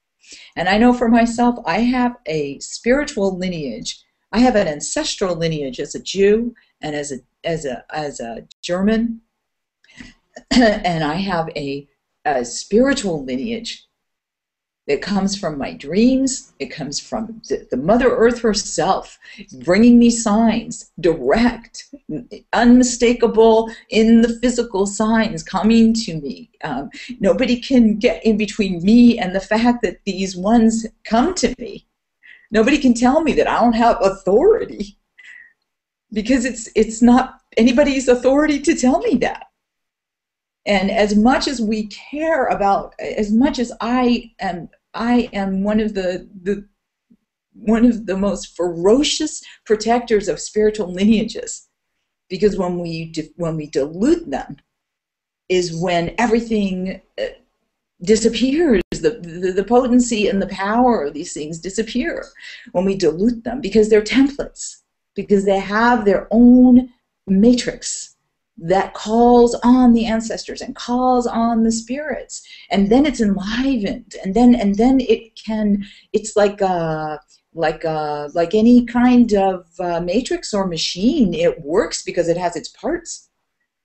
And I know for myself, I have a spiritual lineage. I have an ancestral lineage as a Jew and as a German, and I have a spiritual lineage that comes from my dreams. It comes from the Mother Earth herself, bringing me signs, direct, unmistakable in the physical signs coming to me. Nobody can get in between me and the fact that these ones come to me. Nobody can tell me that I don't have authority, because it's not anybody's authority to tell me that. And as much as we care about, as much as I am one of the one of the most ferocious protectors of spiritual lineages, because when we dilute them is when everything disappears. The potency and the power of these things disappear when we dilute them, because they're templates, because they have their own matrix that calls on the ancestors and calls on the spirits, and then it's enlivened, and then it's like any kind of matrix or machine. It works because it has its parts,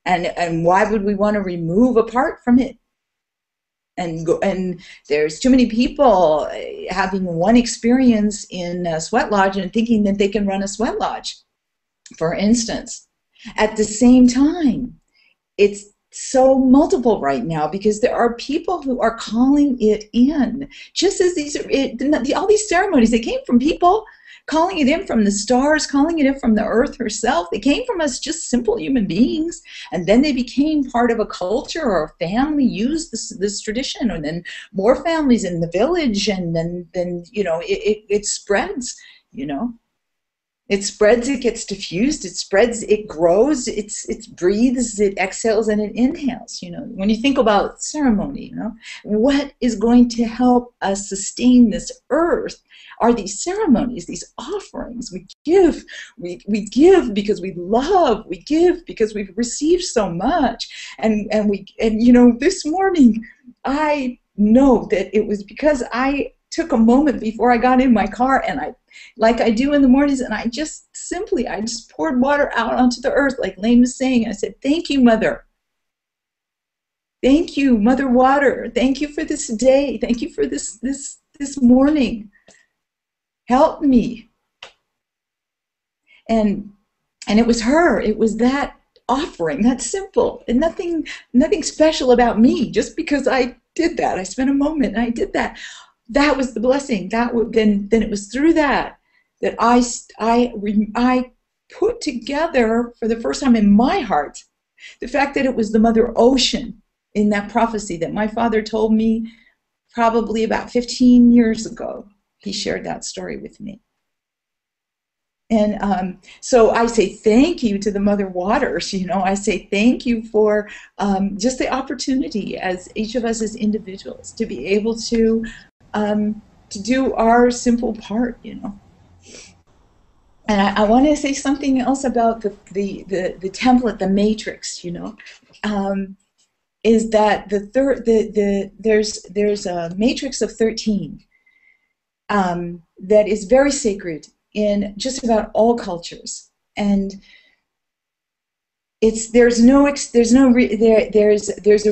and why would we want to remove a part from it? And there's too many people having one experience in a sweat lodge and thinking that they can run a sweat lodge, for instance. At the same time, it's so multiple right now because there are people who are calling it in. Just as all these ceremonies, they came from people calling it in from the stars, calling it in from the earth herself. They came from us, just simple human beings, and then they became part of a culture, or a family used this tradition, and then more families in the village, and then it spreads, It spreads, it gets diffused, it spreads, it grows, it breathes, it exhales, and it inhales. When you think about ceremony, what is going to help us sustain this earth are these ceremonies, these offerings. We give because we love, we give because we've received so much. And this morning, I know that it was because I took a moment before I got in my car, and like I do in the mornings, and I just poured water out onto the earth, like Layne was saying. I said, thank you, Mother. Thank you, Mother Water. Thank you for this day. Thank you for this morning. Help me. And it was her. It was that offering, that simple, and nothing special about me. Just because I did that, I spent a moment and I did that. That was the blessing. Then it was through that I put together for the first time in my heart the fact that it was the Mother Ocean in that prophecy that my father told me probably about 15 years ago. He shared that story with me. And so I say thank you to the Mother Waters. I say thank you for just the opportunity as each of us as individuals to be able to do our simple part. And I want to say something else about the template, the matrix. Is that there's a matrix of 13 that is very sacred in just about all cultures, and there's a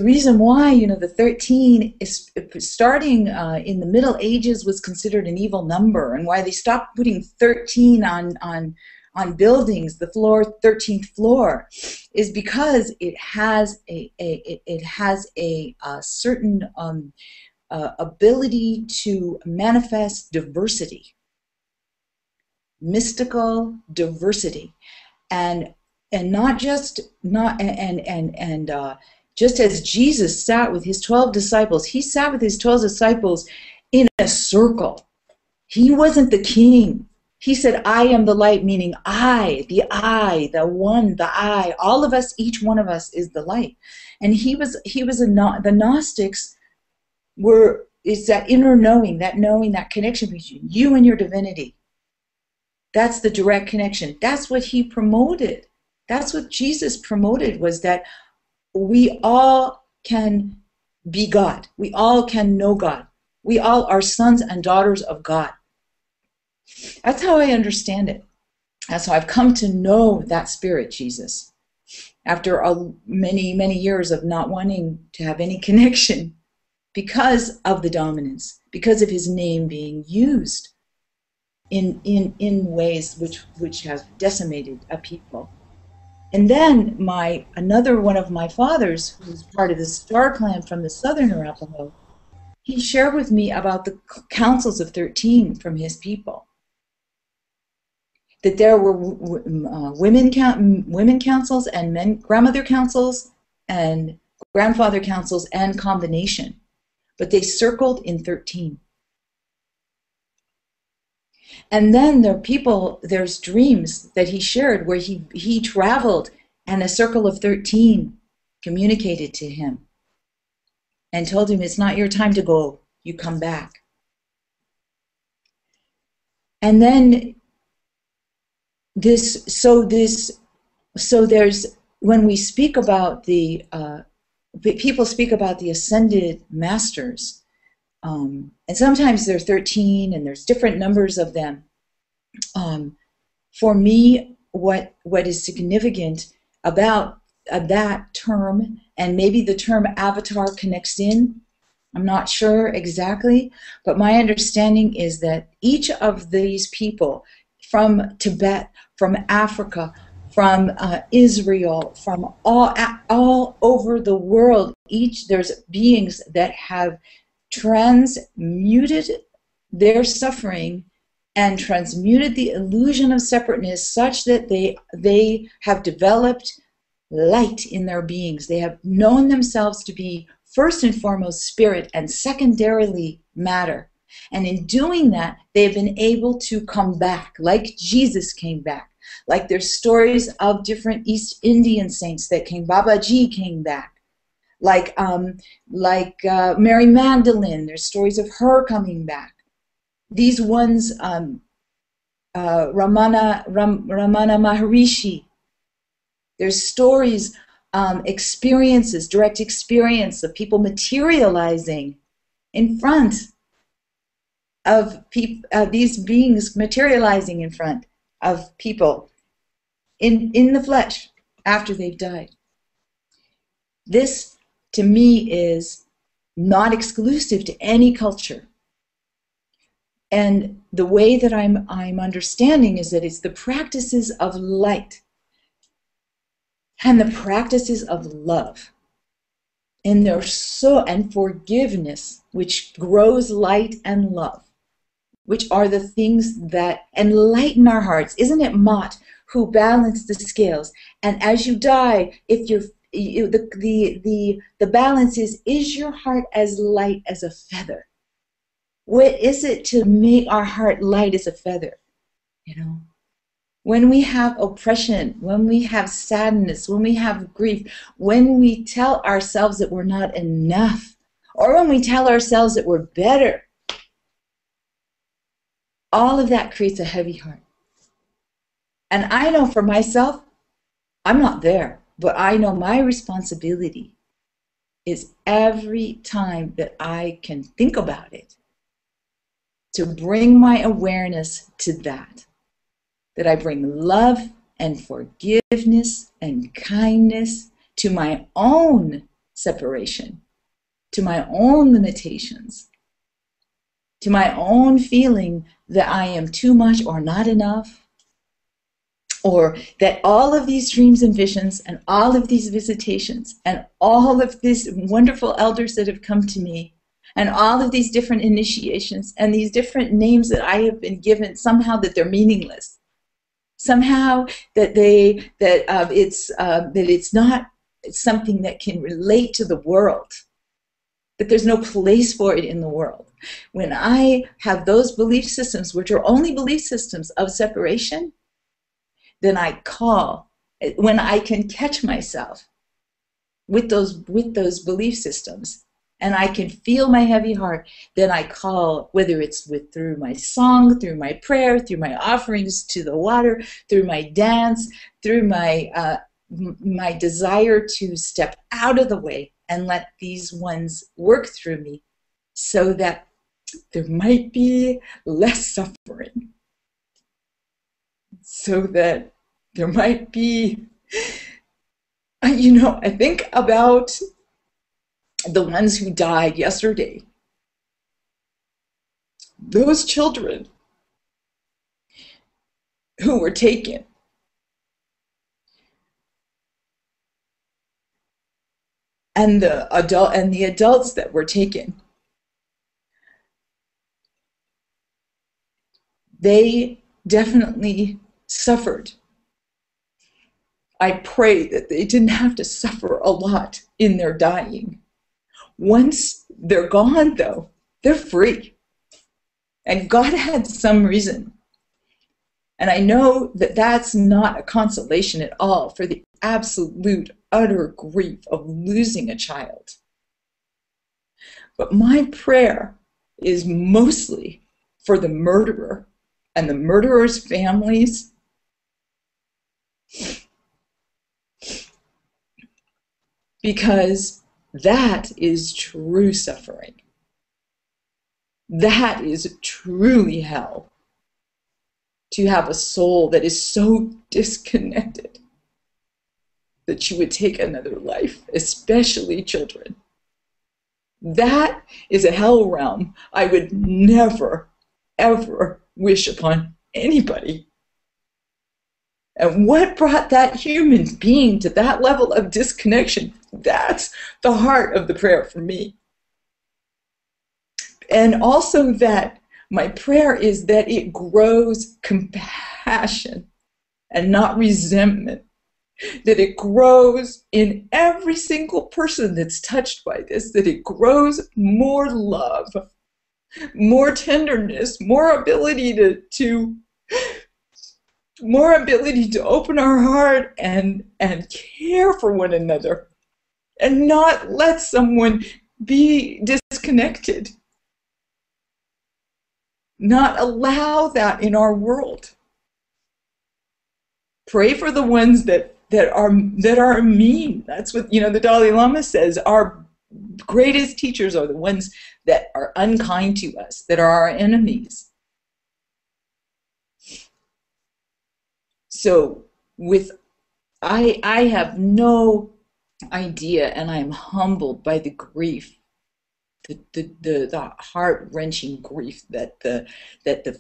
reason why the 13 is starting in the Middle Ages was considered an evil number, and why they stopped putting 13 on buildings, the 13th floor, is because it has a certain ability to manifest diversity, mystical diversity, and just as Jesus sat with his 12 disciples, he sat with his 12 disciples in a circle. He wasn't the king. He said, I am the light, meaning I, the one, the I. All of us, each one of us is the light. And the Gnostics is that inner knowing, that connection between you and your divinity. That's the direct connection. That's what he promoted. That's what Jesus promoted, was that we all can be God. We all can know God. We all are sons and daughters of God. That's how I understand it. That's how I've come to know that spirit, Jesus, after many, many years of not wanting to have any connection because of the dominance, because of his name being used in ways which have decimated a people. And then another one of my fathers, who's part of the Star Clan from the Southern Arapaho, he shared with me about the councils of 13 from his people. That there were women councils and grandmother councils and grandfather councils and combination, but they circled in 13. And then there's dreams that he shared where he traveled and a circle of 13 communicated to him and told him, it's not your time to go, you come back. And then when we speak about people speak about the ascended masters, and sometimes there are 13 and there's different numbers of them. For me, what is significant about that term, and maybe the term avatar connects in, I'm not sure exactly, but my understanding is that each of these people from Tibet, from Africa, from Israel, from all over the world, there's beings that have transmuted their suffering and transmuted the illusion of separateness such that they have developed light in their beings. They have known themselves to be first and foremost spirit and secondarily matter. And in doing that, they've been able to come back, like Jesus came back. Like there's stories of different East Indian saints that came. Babaji came back. Like Mary Magdalene, there's stories of her coming back. These ones, Ramana Maharishi, there's stories, experiences, direct experience of people materializing in front of these beings materializing in front of people in the flesh after they've died. This, to me, is not exclusive to any culture. And the way that I'm understanding is that it's the practices of light and the practices of love. And and forgiveness, which grows light and love, which are the things that enlighten our hearts. Isn't it Mott who balanced the scales? And as you die, if the balance is your heart as light as a feather? What is it to make our heart light as a feather? You know, when we have oppression, when we have sadness, when we have grief, when we tell ourselves that we're not enough, or when we tell ourselves that we're better, all of that creates a heavy heart. And I know for myself, I'm not there, but I know my responsibility is every time that I can think about it, to bring my awareness to that I bring love and forgiveness and kindness to my own separation, to my own limitations, to my own feeling that I am too much or not enough, or that all of these dreams and visions and all of these visitations and all of these wonderful elders that have come to me and all of these different initiations and these different names that I have been given, somehow that they're meaningless. Somehow that it's not something that can relate to the world, that there's no place for it in the world. When I have those belief systems, which are only belief systems of separation, then I call, when I can catch myself with those belief systems, and I can feel my heavy heart, then I call, whether it's through my song, through my prayer, through my offerings to the water, through my dance, through my desire to step out of the way and let these ones work through me so that there might be less suffering, so that there might be, I think about the ones who died yesterday. Those children who were taken. And the adults that were taken. They definitely suffered. I pray that they didn't have to suffer a lot in their dying. Once they're gone, though, they're free. And God had some reason And I know that that's not a consolation at all for the absolute, utter grief of losing a child. But my prayer is mostly for the murderer and the murderer's families, because that is true suffering. That is truly hell. To have a soul that is so disconnected that you would take another life, especially children. That is a hell realm I would never, ever wish upon anybody. And what brought that human being to that level of disconnection? That's the heart of the prayer for me. And also that my prayer is that it grows compassion and not resentment. That it grows in every single person that's touched by this, that it grows more love, more tenderness, more ability to open our heart and care for one another and not let someone be disconnected. Not allow that in our world. Pray for the ones that are mean. That's what, the Dalai Lama says. Our greatest teachers are the ones that are unkind to us, that are our enemies. So I have no idea, and I'm humbled by the grief, the heart-wrenching grief that the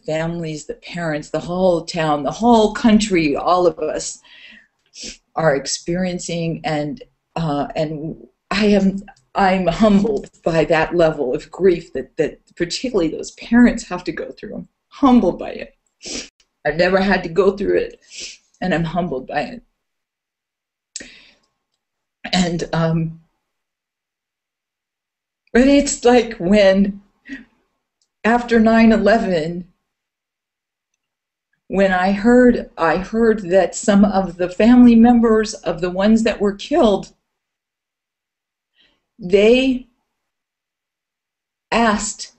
families, the parents, the whole town, the whole country, all of us are experiencing, and I'm humbled by that level of grief that particularly those parents have to go through. I'm humbled by it. I've never had to go through it, and I'm humbled by it. And but it's like when, after 9/11, when I heard that some of the family members of the ones that were killed, they asked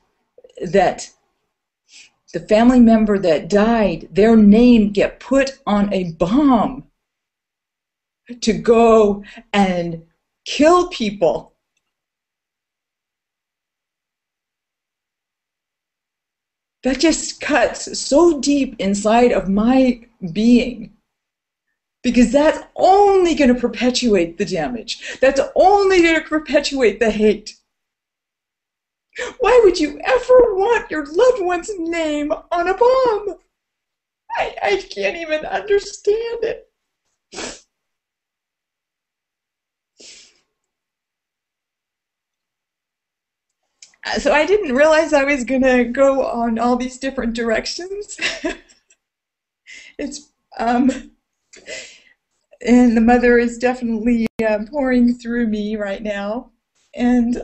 that the family member that died, their name get put on a bomb to go and kill people. That just cuts so deep inside of my being, because that's only going to perpetuate the damage. That's only going to perpetuate the hate. Why would you ever want your loved one's name on a bomb? I can't even understand it. So I didn't realize I was going to go on all these different directions. It's and the mother is definitely pouring through me right now, and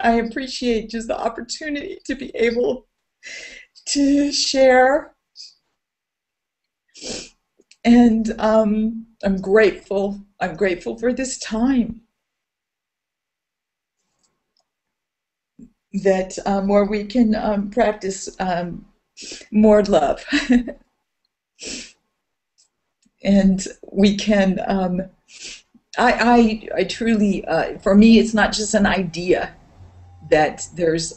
I appreciate just the opportunity to be able to share, and I'm grateful. I'm grateful for this time. That where we can practice more love, and we can. I truly, for me, it's not just an idea that there's.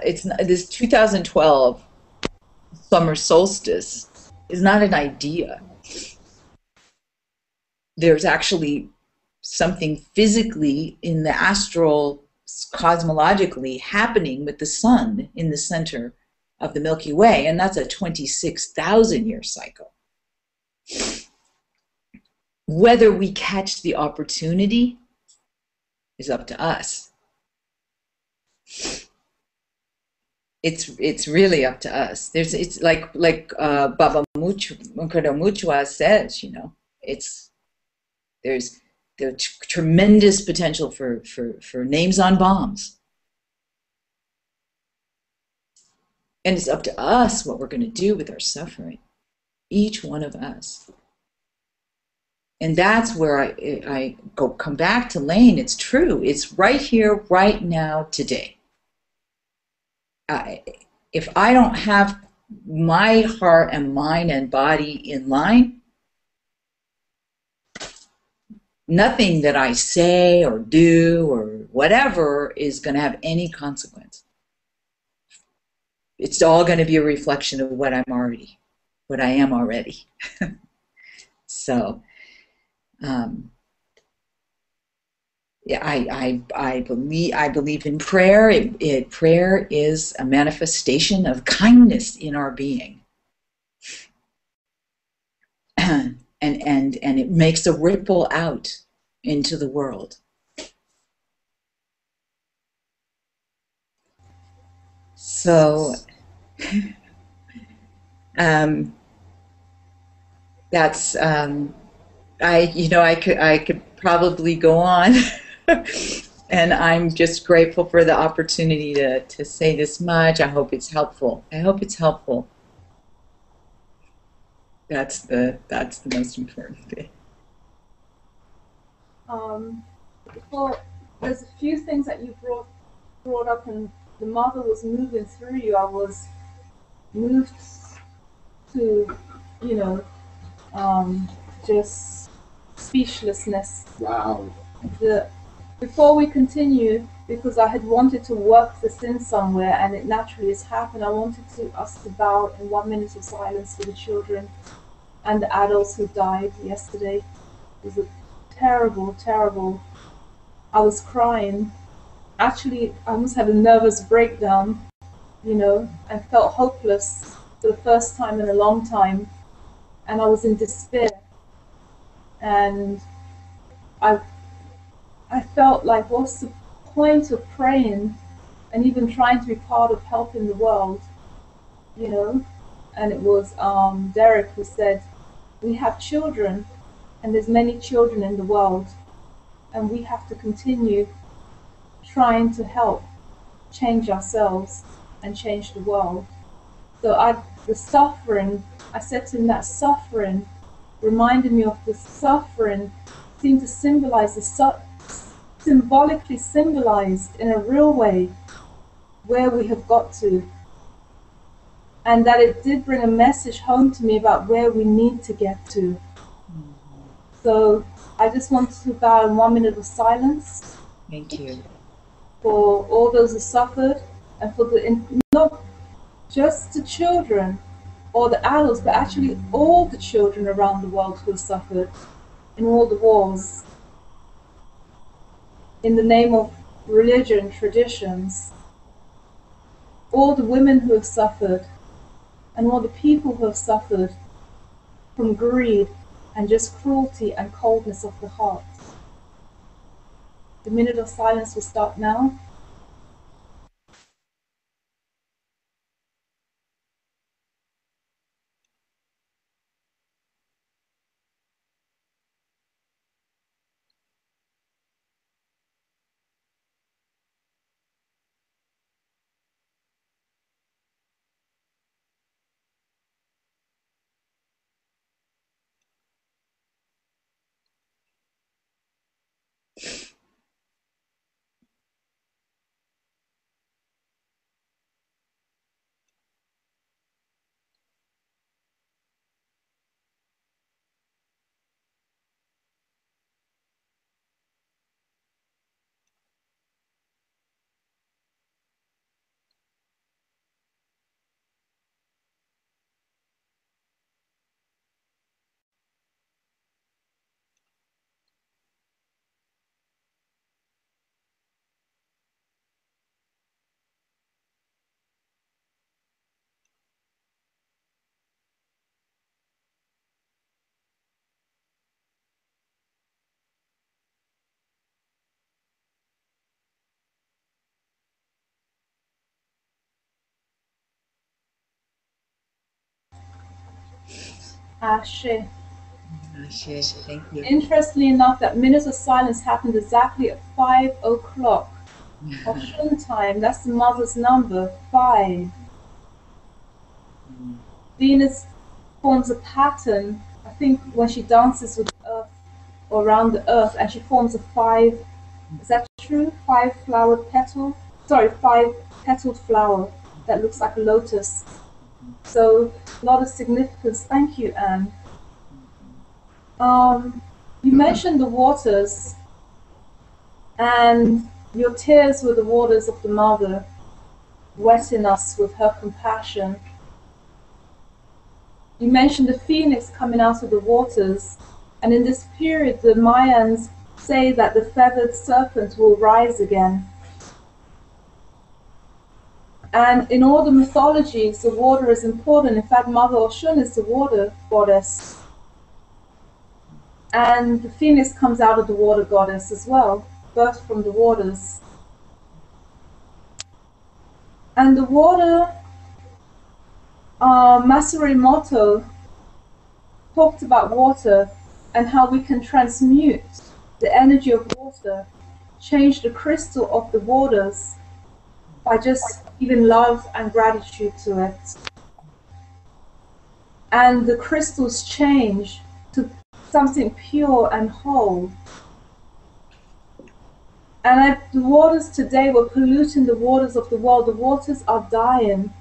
It's not, this 2012 summer solstice is not an idea. There's actually something physically in the astral, cosmologically happening with the sun in the center of the Milky Way, and that's a 26,000-year cycle. Whether we catch the opportunity is up to us. It's really up to us. It's like Baba Credo Mutwa says, there's tremendous potential for names on bombs. And it's up to us what we're going to do with our suffering. each one of us. And that's where I come back to Layne. It's true. It's right here, right now, today. If I don't have my heart and mind and body in line, nothing that I say or do or whatever is going to have any consequence. It's all going to be a reflection of what I am already. So, yeah, I believe in prayer. Prayer is a manifestation of kindness in our being, and it makes a ripple out into the world. So, that's I could probably go on. And I'm just grateful for the opportunity to say this much. I hope it's helpful. I hope it's helpful. That's the most important thing. Well, there's a few things that you brought up, and the mother was moving through you. I was moved to, just speechlessness. Wow. Before we continue, because I had wanted to work this in somewhere, and it naturally has happened, I wanted us to bow in 1 minute of silence for the children and the adults who died yesterday. It was a terrible, terrible. I was crying. Actually, I almost had a nervous breakdown, and felt hopeless for the first time in a long time, and I was in despair. And I felt like, what's the point of praying and even trying to be part of helping the world, And it was Derrick who said, we have children, and there's many children in the world, and we have to continue trying to help change ourselves and change the world. So the suffering, I said to him, that suffering reminded me of the suffering seemed to symbolize symbolically symbolized in a real way where we have got to, and that it did bring a message home to me about where we need to get to. So I just wanted to bow in 1 minute of silence. Thank you. For all those who suffered, and for not just the children or the adults, but actually all the children around the world who have suffered in all the wars, in the name of religion, traditions, all the women who have suffered, and all the people who have suffered from greed and just cruelty and coldness of the heart. The minute of silence will start now. Ashe. Ashe, thank you. Interestingly enough, that minute of silence happened exactly at 5 o'clock. Oshun time, that's the mother's number, 5. Venus forms a pattern, I think, when she dances with the earth or around the earth, and she forms a five, is that true? Five petaled flower that looks like a lotus. So a lot of significance. Thank you, Anne. You mentioned the waters, and your tears were the waters of the mother, wetting us with her compassion. You mentioned the phoenix coming out of the waters, and in this period the Mayans say that the feathered serpent will rise again. And in all the mythologies, the water is important. In fact, Mother Oshun is the water goddess. And the phoenix comes out of the water goddess as well, birthed from the waters. And the water, Masaru Emoto talked about water and how we can transmute the energy of water, change the crystal of the waters by just giving love and gratitude to it. And the crystals change to something pure and whole. And the waters today were polluting the waters of the world. The waters are dying.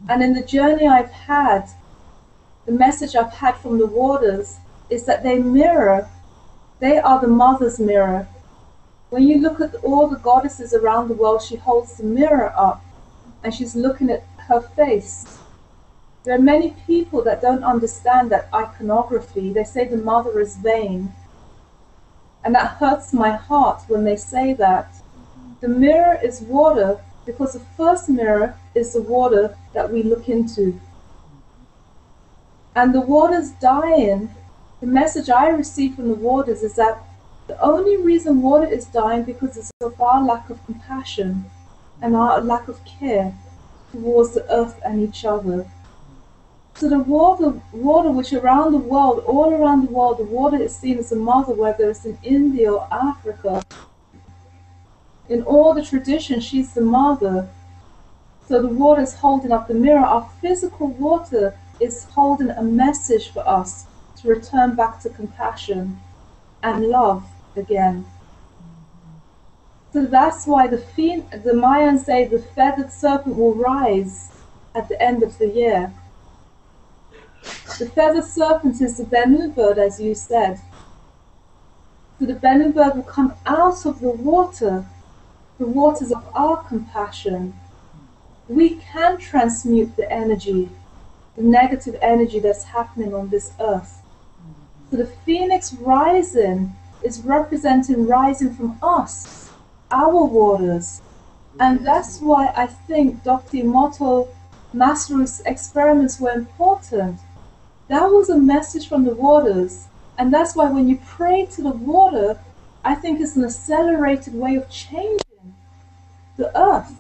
And in the journey I've had, the message I've had from the waters is that they mirror, they are the mother's mirror. When you look at all the goddesses around the world, she holds the mirror up and she's looking at her face. There are many people that don't understand that iconography. They say the mother is vain. And that hurts my heart when they say that. The mirror is water because the first mirror is the water that we look into. And the water's dying. The message I receive from the waters is that the only reason water is dying because it's of our lack of compassion and our lack of care towards the earth and each other. So the water which around the world, all around the world, the water is seen as a mother, whether it's in India or Africa. In all the traditions, she's the mother. So the water is holding up the mirror. Our physical water is holding a message for us to return back to compassion and love again. So that's why the Mayans say the feathered serpent will rise at the end of the year. The feathered serpent is the Bennu bird, as you said. So the Bennu bird will come out of the waters of our compassion. We can transmute the energy, the negative energy that's happening on this earth. So the phoenix rising is representing rising from us, our waters. And that's why I think Dr. Emoto Masaru's experiments were important. That was a message from the waters. And that's why when you pray to the water, I think it's an accelerated way of changing the earth.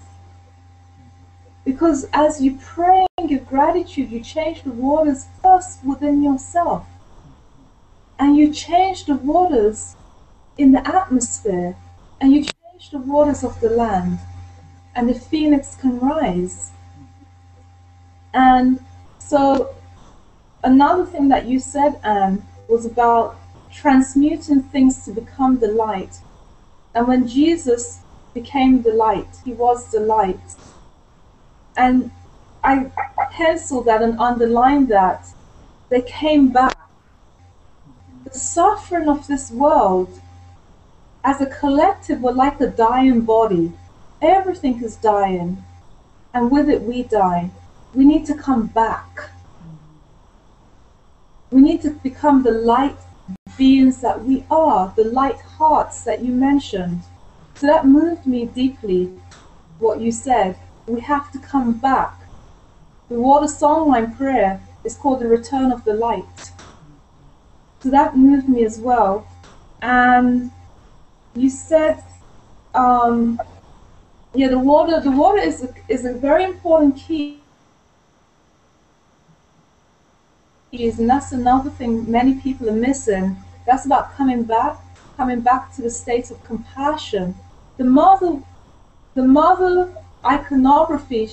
Because as you pray and give gratitude, you change the waters first within yourself. And you change the waters in the atmosphere. And you change the waters of the land. And the phoenix can rise. And so another thing that you said, Anne, was about transmuting things to become the light. And when Jesus became the light, he was the light. And I penciled that and underlined that. They came back. The suffering of this world, as a collective, we're like a dying body. Everything is dying. And with it, we die. We need to come back. We need to become the light beings that we are, the light hearts that you mentioned. So that moved me deeply, what you said. We have to come back. The WaterSongLine prayer is called the Return of the Light. So that moved me as well. And you said, the water is a very important key. And that's another thing many people are missing. That's about coming back to the state of compassion. The mother iconography,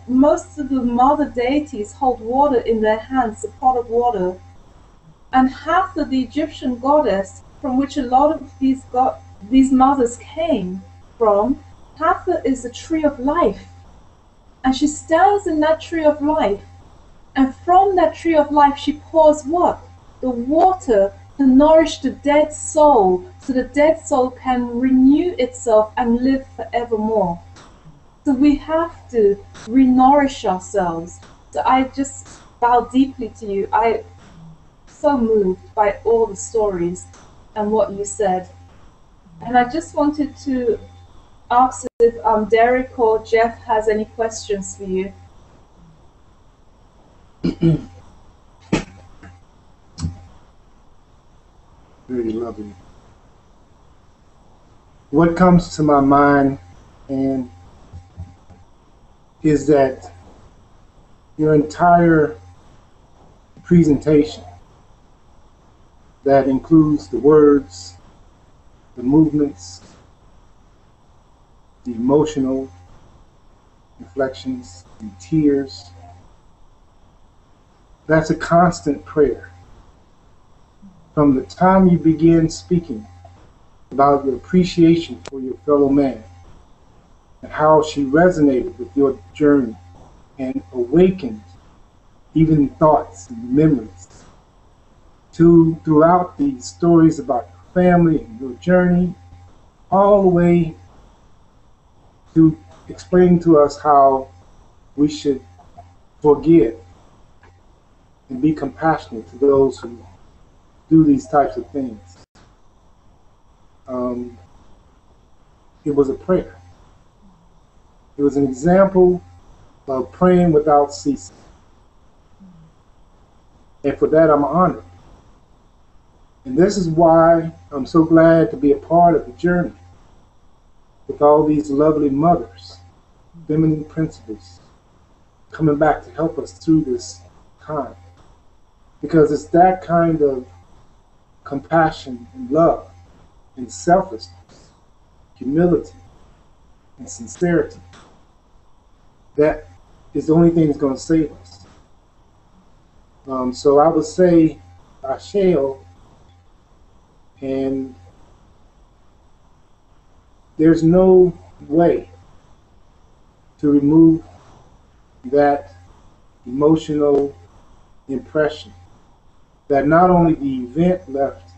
most of the mother deities hold water in their hands, a pot of water. And Hathor, the Egyptian goddess, from which a lot of these mothers came from, Hathor is the tree of life. And she stands in that tree of life. And from that tree of life, she pours what? The water to nourish the dead soul, so the dead soul can renew itself and live forevermore. So we have to re-nourish ourselves. So I just bow deeply to you. I'm so moved by all the stories and what you said. And I just wanted to ask if Derrick or Jeff has any questions for you. Very lovely. What comes to my mind and is that your entire presentation that includes the words, the movements, the emotional inflections, the tears, that's a constant prayer. From the time you begin speaking about your appreciation for your fellow man and how she resonated with your journey and awakened even thoughts and memories, to throughout these stories about your family and your journey, all the way to explaining to us how we should forgive and be compassionate to those who do these types of things. It was a prayer. It was an example of praying without ceasing. And for that, I'm honored. And this is why I'm so glad to be a part of the journey with all these lovely mothers, feminine principles, coming back to help us through this time. Because it's that kind of compassion and love and selflessness, humility and sincerity that is the only thing that's going to save us. So I would say Asheo, and there's no way to remove that emotional impression that not only the event left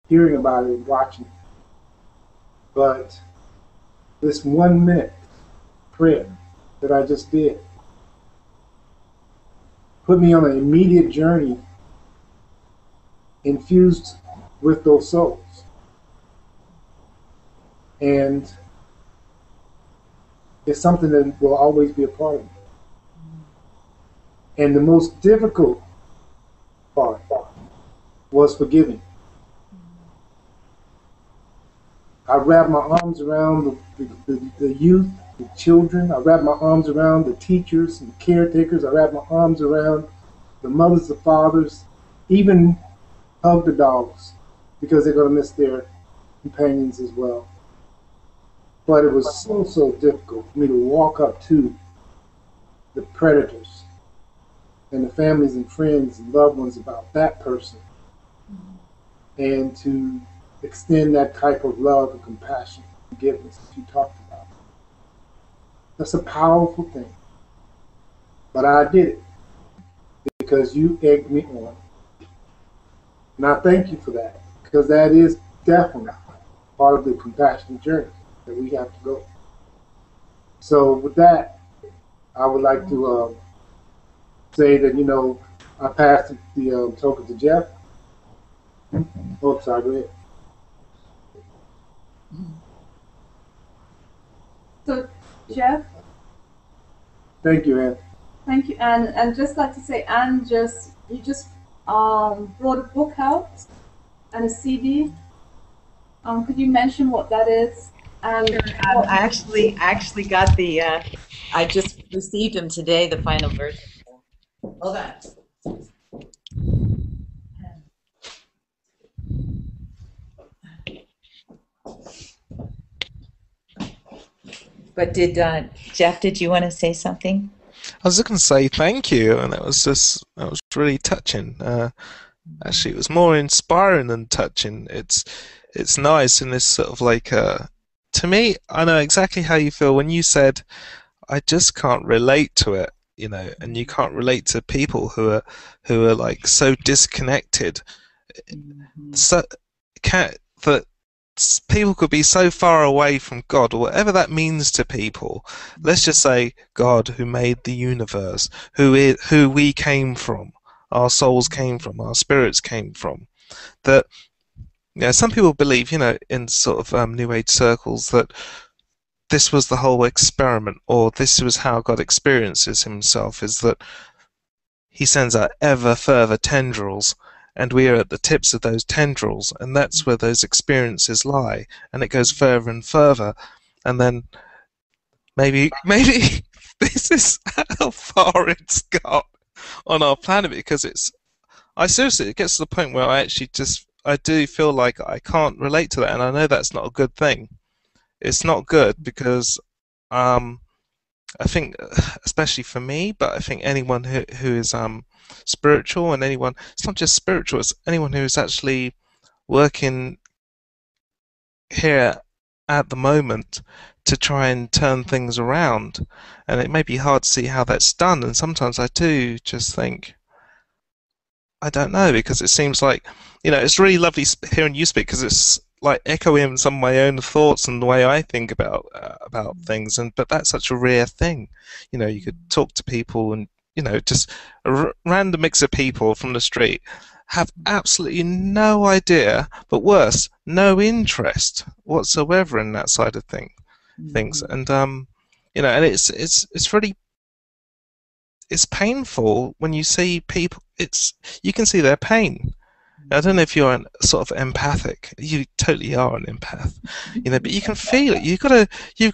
hearing about it and watching it, but this 1 minute prayer that I just did put me on an immediate journey infused with those souls. And it's something that will always be a part of me. And the most difficult part was forgiving. I wrapped my arms around the youth, the children. I wrapped my arms around the teachers and caretakers. I wrapped my arms around the mothers, the fathers, even hugged the dogs because they're going to miss their companions as well. But it was so difficult for me to walk up to the predators and the families and friends and loved ones about that person and to extend that type of love and compassion and forgiveness that you talked about. That's a powerful thing. But I did it because you egged me on. And I thank you for that, because that is definitely part of the compassionate journey that we have to go. So with that, I would like to say that, you know, I passed the token to Jeff. Oh, sorry, go ahead. So, Jeff? Thank you, Ann. Thank you, Anne. And just like to say, Anne, you just brought a book out and a CD. Could you mention what that is? And Sure. I actually got the. I just received them today, the final version. Hold on. But did Jeff? Did you want to say something? I was just going to say thank you, and that was really touching. Actually, it was more inspiring than touching. It's nice in this sort of like to me, I know exactly how you feel when you said I just can't relate to it, you know, and you can't relate to people who are like so disconnected, so that people could be so far away from God, or whatever that means to people. Let's just say God, who made the universe, who we came from, our souls came from, our spirits came from. That, yeah, some people believe, you know, in sort of New Age circles, that this was the whole experiment, or this was how God experiences himself, is that he sends out ever further tendrils, and we are at the tips of those tendrils, and that's where those experiences lie, and it goes further and further, and then maybe this is how far it's got on our planet, because it gets to the point where I do feel like I can't relate to that, and I know that's not a good thing. It's not good because I think, especially for me, but I think anyone who is spiritual, and anyone, it's not just spiritual, it's anyone who is actually working here at the moment to try and turn things around. And it may be hard to see how that's done, and sometimes I do just think, I don't know, because it seems like, you know, it's really lovely hearing you speak, because it's like echoing some of my own thoughts and the way I think about things. But that's such a rare thing. You know, you could talk to people, and, you know, just a random mix of people from the street have absolutely no idea, but worse, no interest whatsoever in that side of things. And you know, and it's really, it's painful when you see people. You can see their pain. I don't know if you're sort of empathic. You totally are an empath, you know. But you can feel it. You've got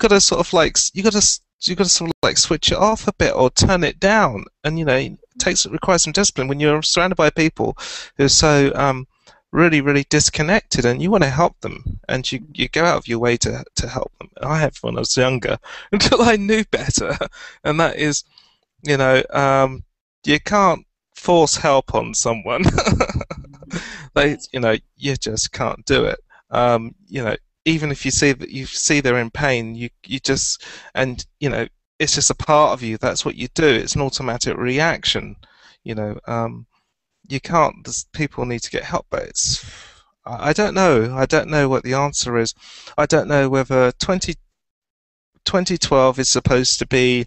to sort of like sort of like switch it off a bit or turn it down. And, you know, it requires some discipline when you're surrounded by people who are so really, really disconnected, and you want to help them, and you go out of your way to help them. I have when I was younger, until I knew better, and that is, you know, you can't force help on someone. You know, you just can't do it. You know, even if you see they're in pain, you just, and, you know, it's just a part of you. That's what you do. It's an automatic reaction. You know, you can't. People need to get help, but I don't know. I don't know what the answer is. I don't know whether 2012 is supposed to be,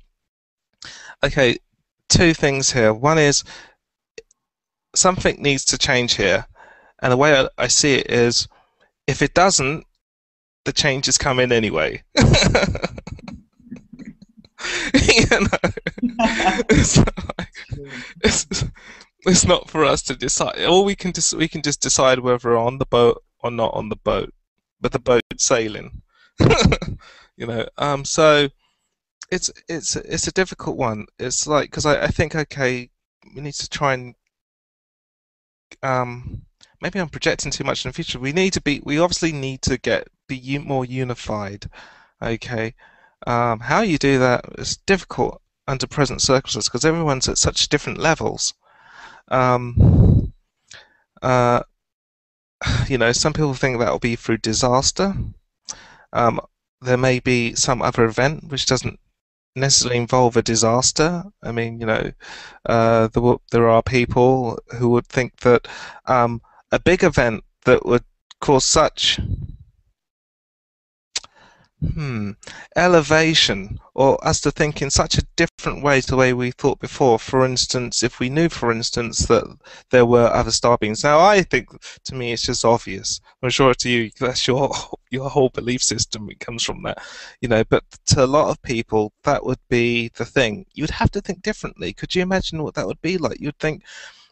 okay, two things here. One is something needs to change here, and the way I see it is, if it doesn't, the change is coming anyway. You know? It's not for us to decide. All we can just decide whether we're on the boat or not on the boat, but the boat's sailing. You know, so it's a difficult one. It's like, because I think, okay, we need to try and maybe I'm projecting too much in the future. We obviously need to be more unified. Okay, how you do that is difficult under present circumstances, because everyone's at such different levels. You know, some people think that will be through disaster. There may be some other event which doesn't necessarily involve a disaster. I mean, you know, there are people who would think that a big event that would cause such elevation, or us to think in such a different way to the way we thought before. For instance, if we knew, for instance, that there were other star beings. Now, I think, to me, it's just obvious. I'm sure to you, that's your whole belief system. It comes from that, you know. But to a lot of people, that would be the thing. You'd have to think differently. Could you imagine what that would be like? You'd think,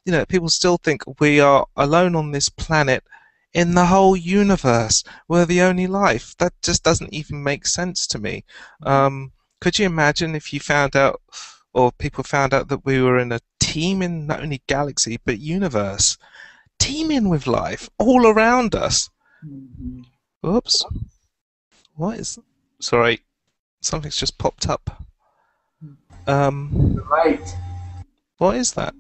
you know, people still think we are alone on this planet. In the whole universe, we're the only life. That just doesn't even make sense to me. Could you imagine if you found out, or people found out, that we were in a teeming, not only galaxy, but universe, teeming with life all around us? Oops. What is... Sorry. something's just popped up. The light. What is that?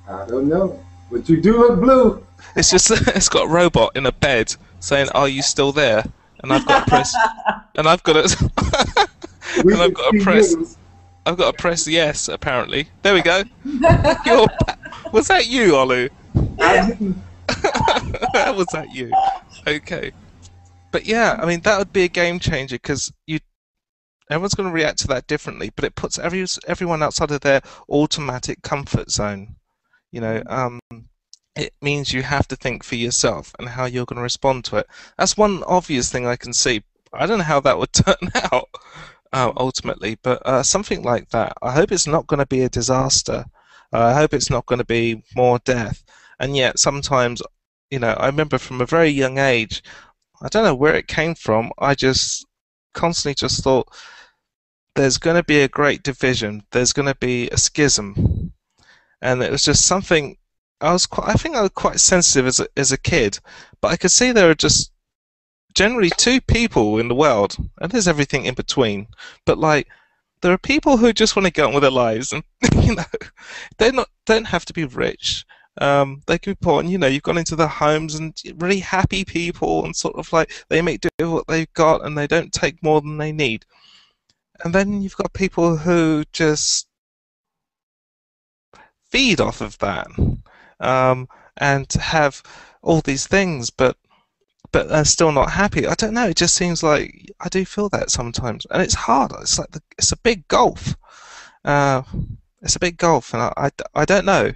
I don't know. But you do look blue. It's just it's got a robot in a bed saying, "Are you still there?" And I've got to press, and I've got to, and I've got to press. I've got to press yes. Apparently, there we go. Was that you, Olu? Was that you? Okay. But yeah, I mean that would be a game changer because everyone's going to react to that differently. But it puts everyone outside of their automatic comfort zone. You know, it means you have to think for yourself and how you're going to respond to it. That's one obvious thing I can see. I don't know how that would turn out ultimately, but something like that. I hope it's not going to be a disaster. I hope it's not going to be more death. And yet sometimes, you know, I remember from a very young age, I don't know where it came from, I just constantly just thought there's going to be a great division, there's going to be a schism. And it was just something I think I was quite sensitive as a kid, but I could see there are just generally two people in the world, and there's everything in between. But like, there are people who just want to get on with their lives, and you know, don't have to be rich. They can be poor, and you know, you've gone into their homes and really happy people, and sort of like they make do with what they've got, and they don't take more than they need. And then you've got people who just feed off of that, and have all these things, but they're still not happy. I don't know. It just seems like I do feel that sometimes, and it's hard. It's like it's a big gulf. It's a big gulf, and I don't know.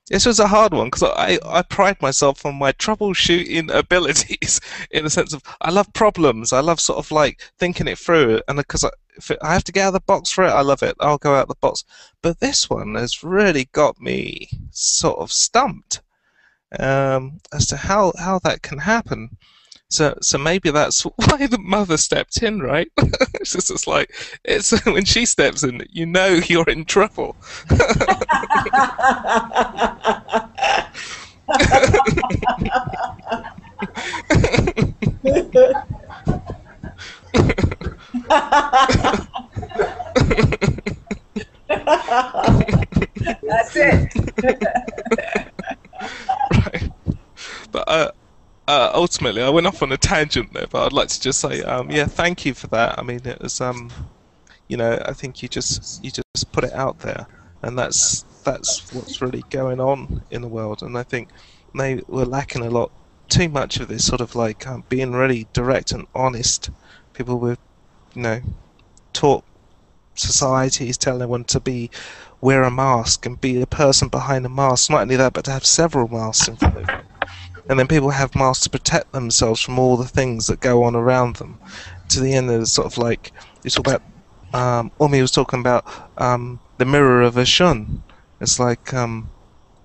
This was a hard one because I pride myself on my troubleshooting abilities in the sense of I love problems. I love sort of like thinking it through, and because if I have to get out of the box for it, I love it. I'll go out of the box. But this one has really got me sort of stumped as to how that can happen. So maybe that's why the mother stepped in, right? It's just like it's when she steps in, you know you're in trouble. That's it. Right. But ultimately, I went off on a tangent there. But I'd like to just say, yeah, thank you for that. I mean, it was, you know, I think you just put it out there, and that's what's really going on in the world. And I think we're lacking a lot, too much of this sort of like being really direct and honest. People were, you know, taught societies telling everyone to wear a mask and be a person behind a mask. Not only that, but to have several masks in front of you. And then people have masks to protect themselves from all the things that go on around them. To the end of sort of like, you talk about, Omi was talking about the mirror of Ashun. It's like, it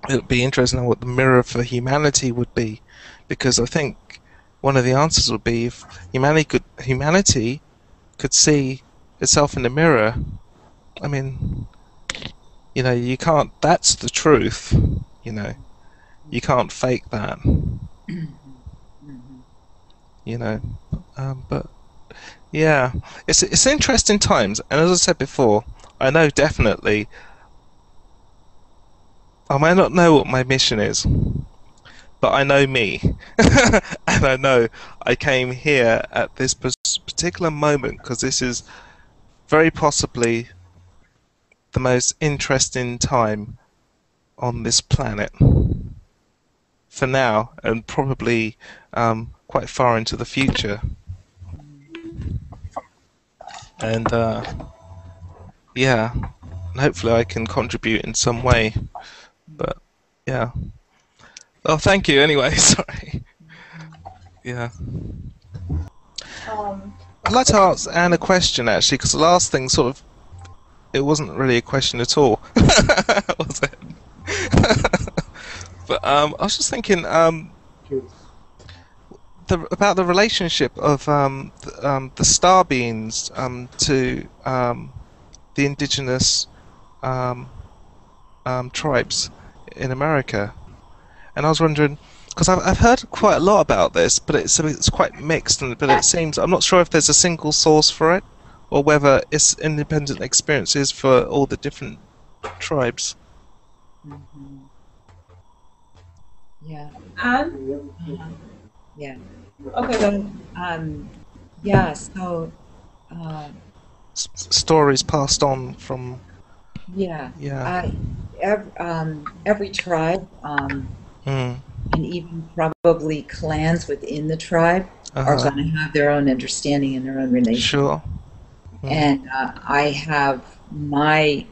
would be interesting what the mirror for humanity would be. Because I think one of the answers would be if humanity could see itself in the mirror. I mean, you know, you can't, that's the truth, you know. You can't fake that, you know. But yeah, it's interesting times, and as I said before, I know definitely I might not know what my mission is, but I know me, and I know I came here at this particular moment because this is very possibly the most interesting time on this planet. For now, and probably quite far into the future. And yeah, and hopefully I can contribute in some way. But yeah. Oh, thank you anyway, sorry. Yeah. I'd like to ask Anne a question actually, because the last thing sort of, it wasn't really a question at all. Was it? But I was just thinking about the relationship of the star beings to the indigenous tribes in America, and I was wondering, because I've heard quite a lot about this, but it's quite mixed, but it seems I'm not sure if there's a single source for it, or whether it's independent experiences for all the different tribes. Mm-hmm. Yeah. And Yeah. okay. So, yeah. So, Stories passed on from. yeah. Yeah. Every tribe, Mm. and even probably clans within the tribe, are going to have their own understanding and their own relationship. Sure. Mm. And I have my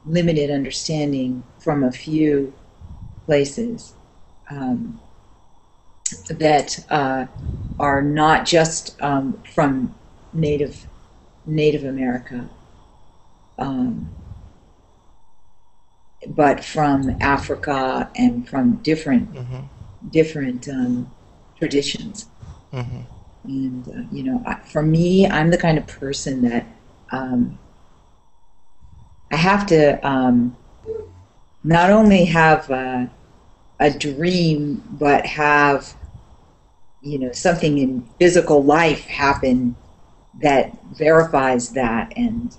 limited understanding from a few places that are not just from Native America, but from Africa and from different traditions. Mm-hmm. And you know, for me, I'm the kind of person that I have to not only have a dream, but have, you know, something in physical life happen that verifies that. And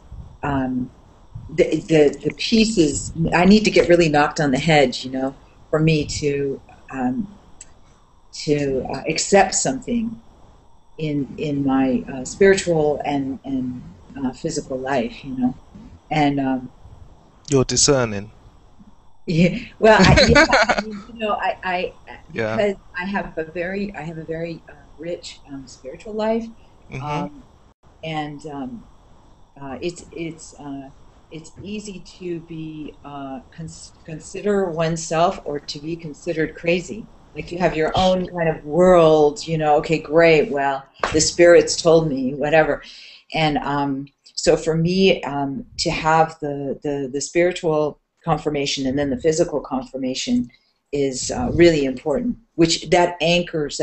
the pieces, I need to get really knocked on the head, you know, for me to accept something in my spiritual and physical life, you know. And you're discerning. yeah, well, I mean, you know, Yeah. because I have a very rich spiritual life, Mm-hmm. and it's easy to be consider oneself, or to be considered crazy. Like, you have your own kind of world, you know. Okay, great. Well, the spirits told me, whatever. And so for me, to have the spiritual confirmation and then the physical confirmation is really important. Which that anchors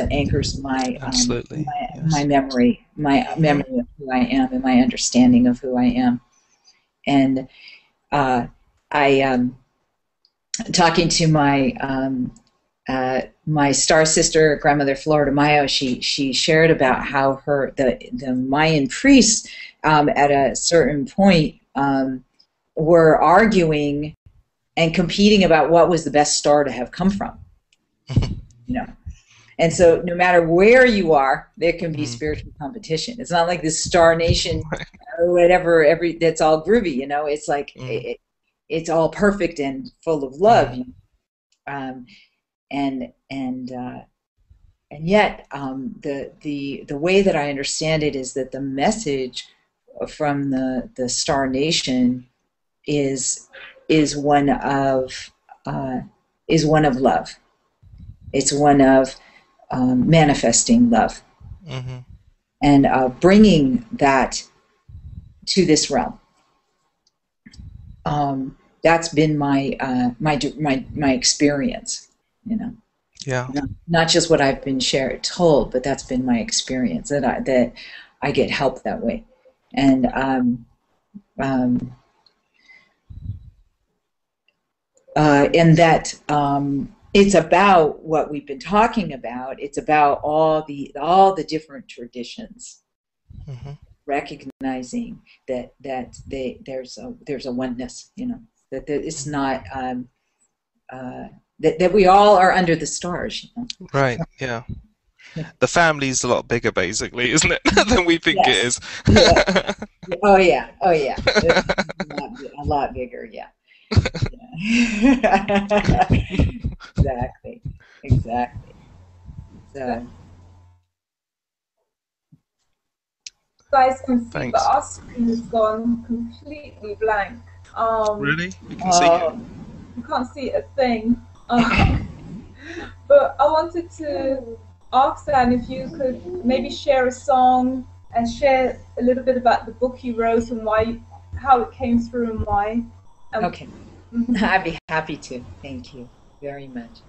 my Absolutely. my memory, memory of who I am and my understanding of who I am. And I talking to my star sister, grandmother Florida Mayo, she shared about how the Mayan priests at a certain point were arguing and competing about what was the best star to have come from, you know. And so no matter where you are, there can be spiritual competition. It's not like this Star Nation or whatever, that's all groovy, you know. It's like it's all perfect and full of love, you know? And yet the way that I understand it is that the message from the Star Nation is one of love. It's one of manifesting love, and bringing that to this realm. That's been my experience, you know. Yeah. Not just what I've been told, but that's been my experience, that I get help that way. And that it's about what we've been talking about. It's about all the different traditions, recognizing that there's a oneness, you know, that it's not that we all are under the stars, you know? Right. Yeah. The family's a lot bigger, basically, isn't it, than we think it is? Yeah. Oh yeah. It's a lot bigger. Yeah. Exactly. So, Guys can see, Thanks. but our screen has gone completely blank. Really? You can see it? You can't see a thing. But I wanted to ask Dan if you could maybe share a song and share a little bit about the book you wrote and how it came through and why. Okay. I'd be happy to. Thank you very much.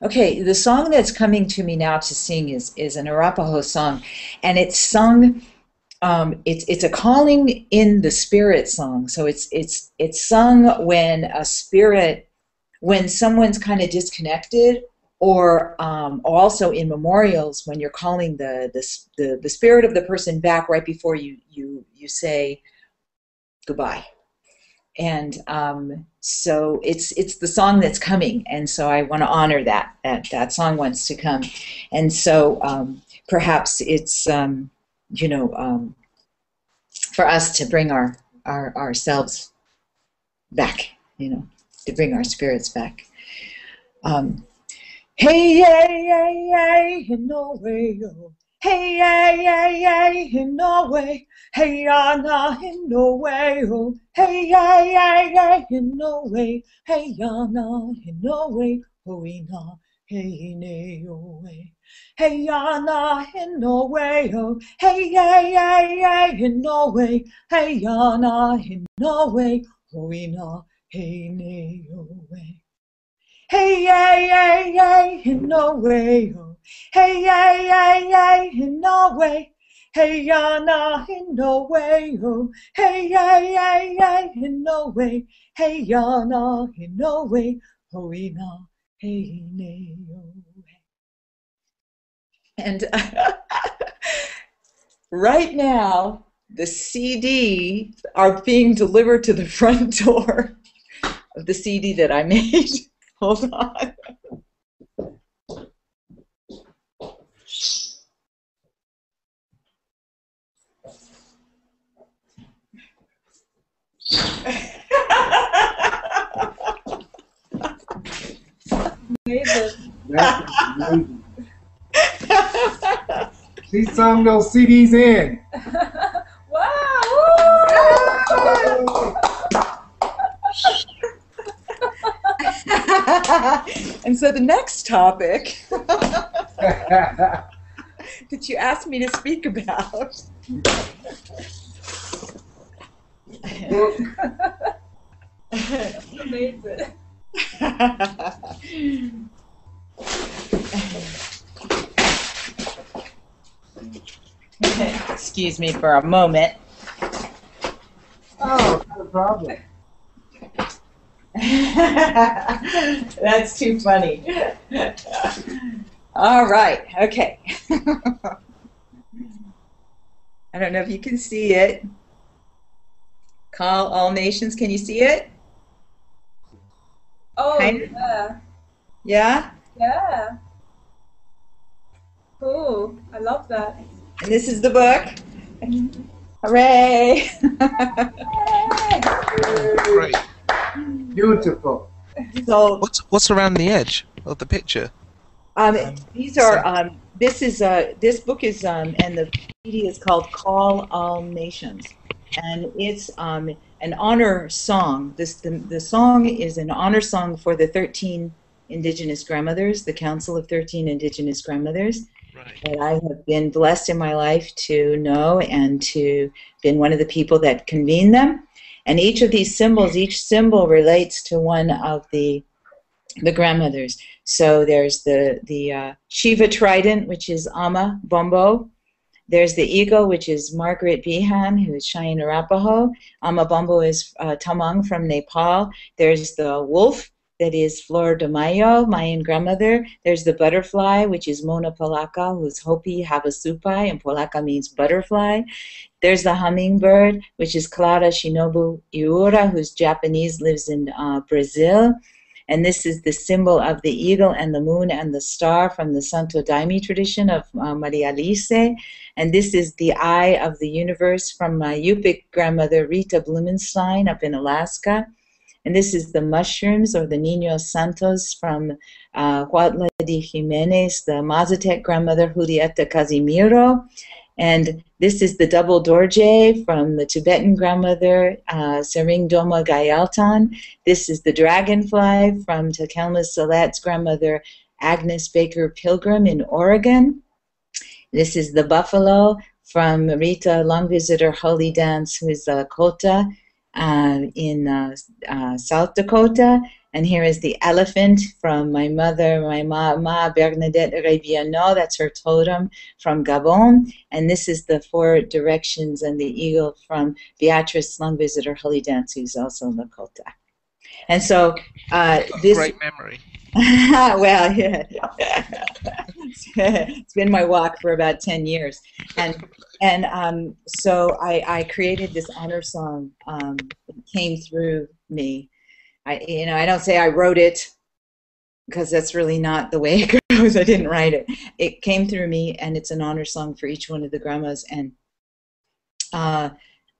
Okay, the song that's coming to me now to sing is an Arapaho song, and it's sung it's a calling in the spirit song. So it's sung when a spirit, when someone's kind of disconnected, or also in memorials when you're calling the spirit of the person back right before you say goodbye. And so it's the song that's coming, and so I want to honor that song wants to come, and so perhaps it's for us to bring ourselves back, to bring our spirits back. Hey, hey, hey, hey, in Norway, oh. Hey, hey, hey, hey, in Norway. Hey, Anna, in Norway, oh. Hey, hey, hey, hey, in Norway. Hey, Anna, in Norway, oh, Ina, hey, ne, oh, hey. Hey, Anna, in Norway, oh. Hey, hey, hey, hey, in Norway. Hey, Anna, in Norway, oh, Ina, hey, ne, oh, hey. Hey, hey, hey, hey, in Norway, oh. Hey, hey, hey, hey, in Norway. Hey, Anna, in Norway, oh. Hey, hey, hey, hey, in Norway. Hey, Anna, in Norway, oh, Ina, hey, ne, oh, hey. And right now, the CDs are being delivered to the front door of the CD that I made. Hold on. Amazing. That's amazing. She sung those CDs in. Wow! And so the next topic that you asked me to speak about Amazing. Excuse me for a moment. Oh, not a problem. That's too funny. All right, okay. I don't know if you can see it. Call all nations, can you see it? Oh, Kind of. yeah. Yeah? Yeah. Cool. I love that. And this is the book. Hooray! Great. Beautiful. So What's around the edge of the picture? these are this book is and the CD is called Call All Nations, and it's an honor song. The song is an honor song for the 13 Indigenous grandmothers, the Council of 13 Indigenous Grandmothers. Right. That I have been blessed in my life to know and to been one of the people that convene them. And each of these symbols, each symbol relates to one of the grandmothers. So there's the Shiva trident, which is Ama Bombo. There's the eagle, which is Margaret Behan, who is Cheyenne Arapaho. Ama Bombo is Tamang from Nepal. There's the wolf, that is Flor de Mayo, Mayan grandmother. There's the butterfly, which is Mona Polaka, who's Hopi Havasupai, and Polaka means butterfly. There's the hummingbird, which is Clara Shinobu Iura, who's Japanese, lives in Brazil. And this is the symbol of the eagle and the moon and the star from the Santo Daime tradition of Maria Alice. And this is the eye of the universe from my Yupik grandmother, Rita Blumenstein, up in Alaska. And this is the mushrooms, or the Niños Santos, from Huatla de Jimenez, the Mazatec grandmother, Julieta Casimiro. And this is the double dorje from the Tibetan grandmother, Sering Doma Gayaltan. This is the dragonfly from Takelma Salat's grandmother, Agnes Baker Pilgrim in Oregon. This is the buffalo from Rita Long Visitor Holy Dance, who is Kota in South Dakota. And here is the elephant from my mother, my mama, Bernadette Reviano. That's her totem from Gabon. And this is the four directions and the eagle from Beatrice, long visitor Holy Dance, who's also Lakota. And so this great memory. well, yeah. It's been my walk for about 10 years. And so I created this honor song. It came through me. I don't say I wrote it, because that's really not the way it goes. I didn't write it. It came through me, and it's an honor song for each one of the grandmas. And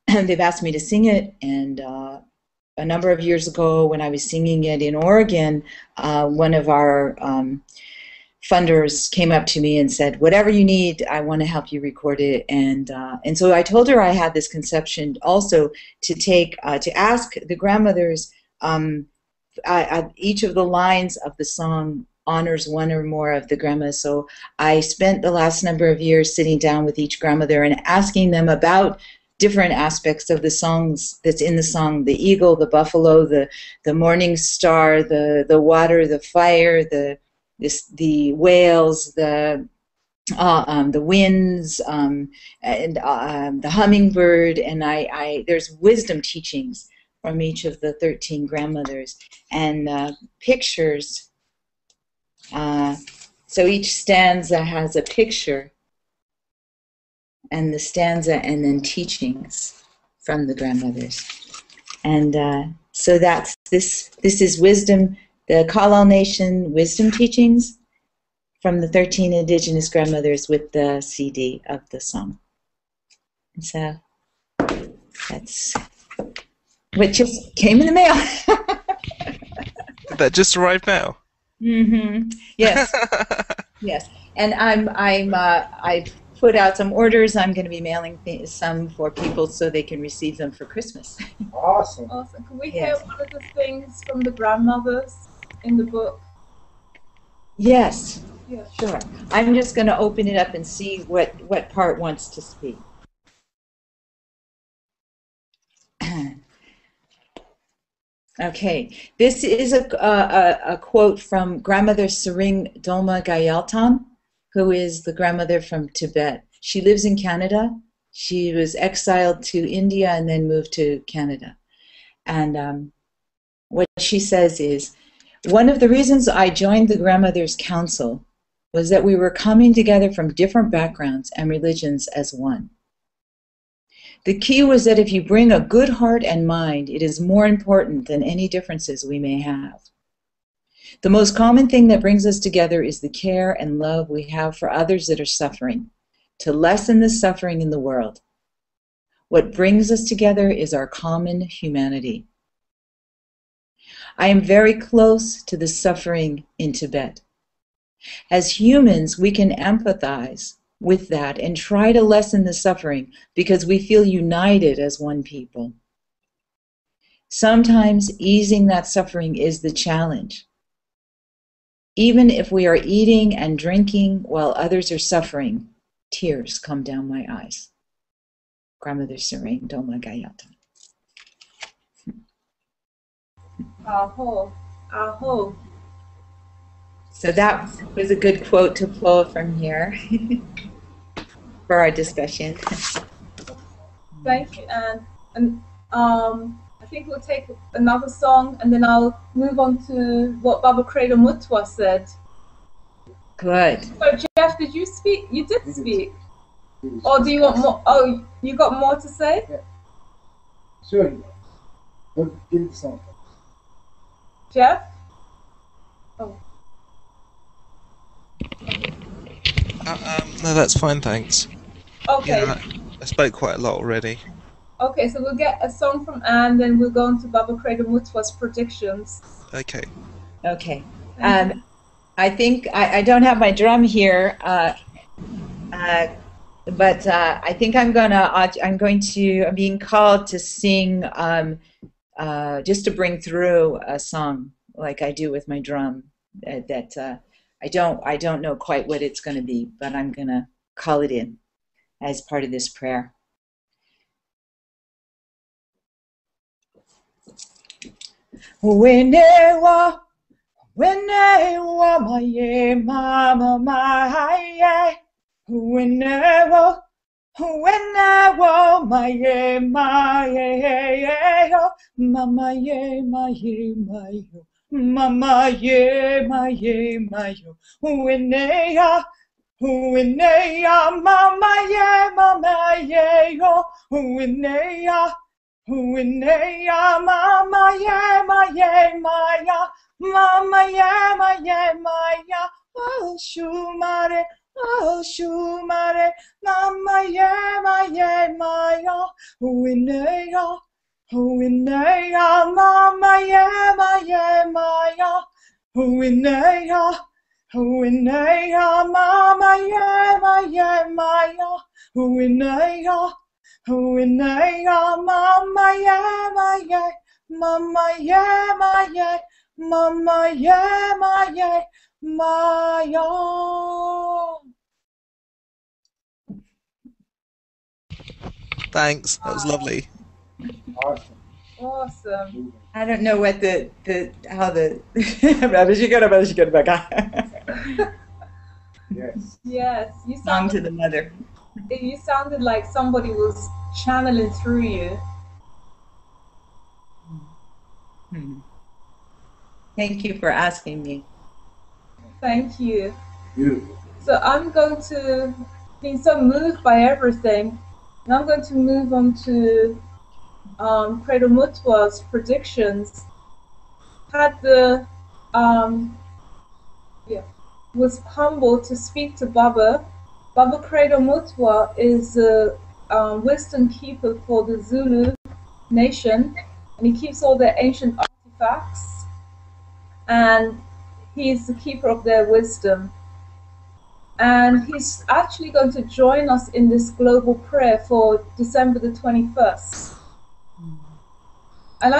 they've asked me to sing it, and a number of years ago when I was singing it in Oregon, one of our funders came up to me and said, whatever you need, I want to help you record it. And so I told her I had this conception also to ask the grandmothers, each of the lines of the song honors one or more of the grandmas. So I spent the last number of years sitting down with each grandmother and asking them about different aspects of the songs that's in the song: the eagle, the buffalo, the morning star, the water, the fire, the whales, the winds, and the hummingbird. And there's wisdom teachings from each of the 13 grandmothers, and pictures. So each stanza has a picture, and the stanza, and then teachings from the grandmothers. And so that's this is wisdom, the Kalal Nation wisdom teachings from the 13 indigenous grandmothers with the CD of the song. And so that's what just came in the mail. Did that just arrive now? Mm-hmm. Yes. Yes. And I've put out some orders. I'm going to be mailing some for people so they can receive them for Christmas. Awesome. Awesome. Can we Yes. hear one of the things from the grandmothers in the book? Yes. Yeah. Sure. I'm just going to open it up and see what part wants to speak. Okay, this is a quote from grandmother Sering Dolma Gayaltan, who is the grandmother from Tibet. She lives in Canada. She was exiled to India and then moved to Canada. And what she says is, one of the reasons I joined the Grandmothers Council was that we were coming together from different backgrounds and religions as one. The key was that if you bring a good heart and mind, it is more important than any differences we may have. The most common thing that brings us together is the care and love we have for others that are suffering, to lessen the suffering in the world. What brings us together is our common humanity. I am very close to the suffering in Tibet. As humans, we can empathize with that and try to lessen the suffering because we feel united as one people. Sometimes easing that suffering is the challenge. Even if we are eating and drinking while others are suffering, tears come down my eyes. Grandmother Sering Dolma Gayaltan. Aho. Aho. So that was a good quote to pull from here for our discussion. Thank you, Anne. And I think we'll take another song, and then I'll move on to what Baba Credo Mutwa said. Good. So, Jeff, did you speak? You did speak. Or do you want more? Oh, you got more to say? Yeah. Sure. Let's get the song. Jeff? Oh. No, that's fine, thanks. Okay. Yeah, I spoke quite a lot already. Okay, so we'll get a song from Anne, then we'll go on to Baba Credo Mutwa's predictions. Okay. Okay. I think I don't have my drum here, but I think I'm being called to sing just to bring through a song like I do with my drum. That I don't know quite what it's going to be, but I'm going to call it in as part of this prayer. Wenewa, wenewa, my mama, my wenewa, wenewa, my mama, my mama, my wenea. Huineya, mama, mama, yo. Huineya, huineya, mama, maya, mama, maya. Oh, shumare, mama, maya. Huineya, huineya, mama, maya. Huineya. Huineya, mama, maya, huineya, huineya, mama, maya, mama, maya, mama, maya. Thanks. That was lovely. Awesome. Awesome. I don't know what how the Yes. Yes, you song to sounded, the mother. you sounded like somebody was channeling through you. Thank you for asking me. Thank you. Beautiful. So I'm going to, being so moved by everything, and I'm going to move on to Credo Mutwa's predictions. Had the was humbled to speak to Baba. Baba Credo Mutwa is a wisdom keeper for the Zulu nation, and he keeps all their ancient artifacts, and he's the keeper of their wisdom. And he's actually going to join us in this global prayer for December the 21st. And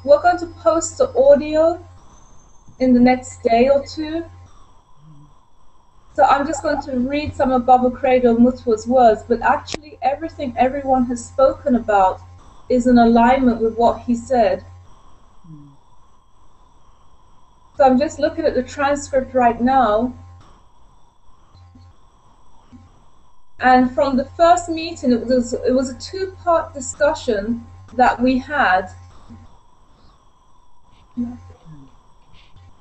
we're going to post the audio in the next day or two. So I'm just going to read some of Baba Credo Mutwa's words, but actually everything everyone has spoken about is in alignment with what he said. So I'm just looking at the transcript right now. And from the first meeting, it was a two-part discussion that we had.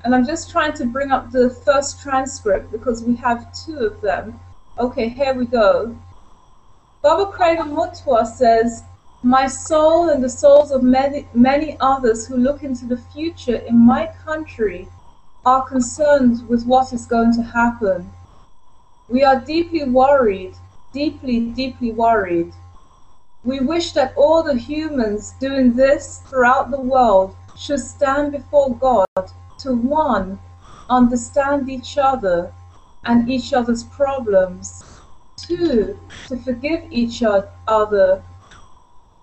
And I'm just trying to bring up the first transcript because we have two of them. Okay, here we go. Baba Credo Mutwa says, "My soul and the souls of many others who look into the future in my country are concerned with what is going to happen. We are deeply worried, deeply worried. We wish that all the humans doing this throughout the world should stand before God to, one, understand each other and each other's problems, two, to forgive each other.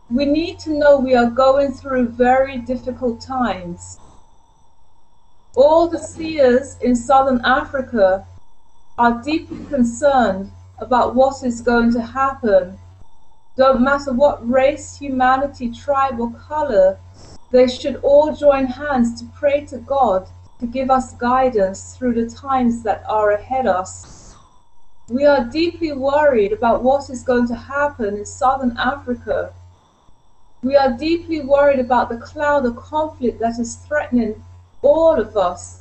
We need to know we are going through very difficult times. All the seers in Southern Africa are deeply concerned about what is going to happen. Don't matter what race, humanity, tribe, or color, they should all join hands to pray to God to give us guidance through the times that are ahead of us. We are deeply worried about what is going to happen in Southern Africa. We are deeply worried about the cloud of conflict that is threatening all of us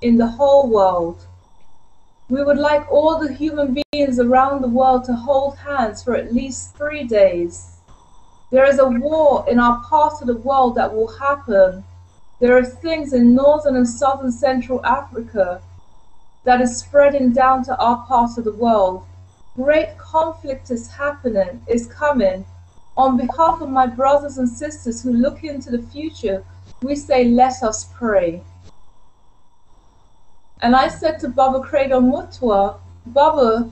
in the whole world. We would like all the human beings around the world to hold hands for at least 3 days. There is a war in our part of the world that will happen. There are things in northern and southern Central Africa that is spreading down to our part of the world. Great conflict is coming. On behalf of my brothers and sisters who look into the future, we say, let us pray. And I said to Baba Credo Mutwa, Baba,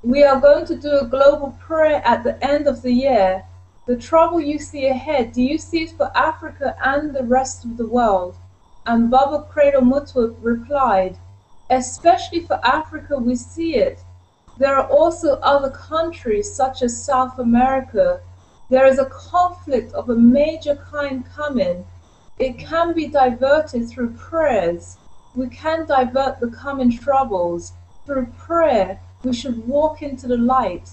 we are going to do a global prayer at the end of the year. The trouble you see ahead, do you see it for Africa and the rest of the world? And Baba Credo Mutwa replied, especially for Africa we see it. There are also other countries such as South America. There is a conflict of a major kind coming, it can be diverted through prayers. We can divert the coming troubles. Through prayer, we should walk into the light.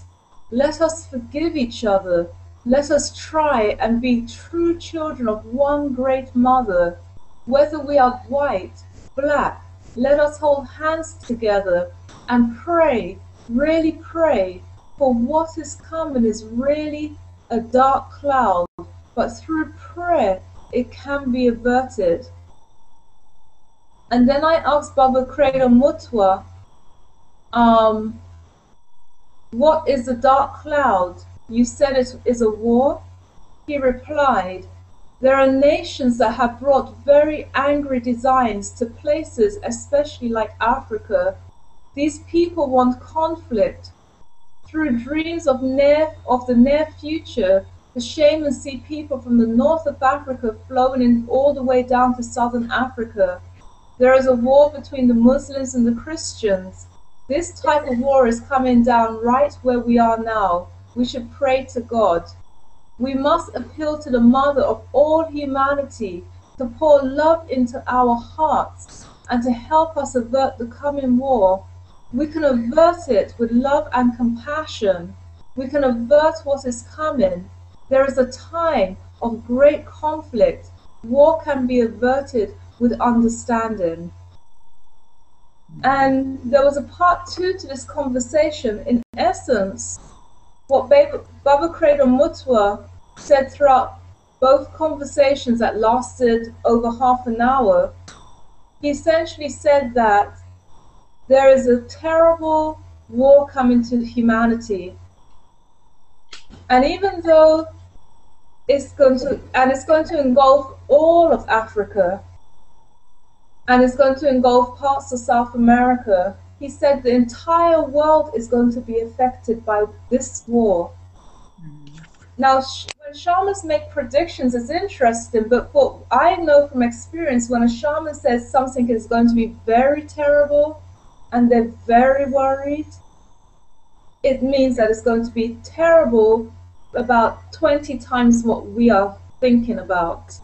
Let us forgive each other. Let us try and be true children of one great mother. Whether we are white, black, let us hold hands together and pray, really pray, for what is coming is really a dark cloud, but through prayer it can be averted. And then I asked Baba Credo Mutwa, what is the dark cloud? You said it is a war? He replied, there are nations that have brought very angry designs to places, especially like Africa. These people want conflict. Through dreams of the near future, the shamans see people from the north of Africa flowing in all the way down to southern Africa. There is a war between the Muslims and the Christians. This type of war is coming down right where we are now. We should pray to God. We must appeal to the mother of all humanity to pour love into our hearts and to help us avert the coming war. We can avert it with love and compassion. We can avert what is coming. There is a time of great conflict. War can be averted with understanding. And there was a part 2 to this conversation. In essence, what Baba Credo Mutwa said throughout both conversations that lasted over half an hour, he essentially said that there is a terrible war coming to humanity. And even though it's going to engulf all of Africa, and it's going to engulf parts of South America, he said the entire world is going to be affected by this war. Now, when shamans make predictions, it's interesting, but what I know from experience, when a shaman says something is going to be very terrible, and they're very worried, it means that it's going to be terrible about 20 times what we are thinking about.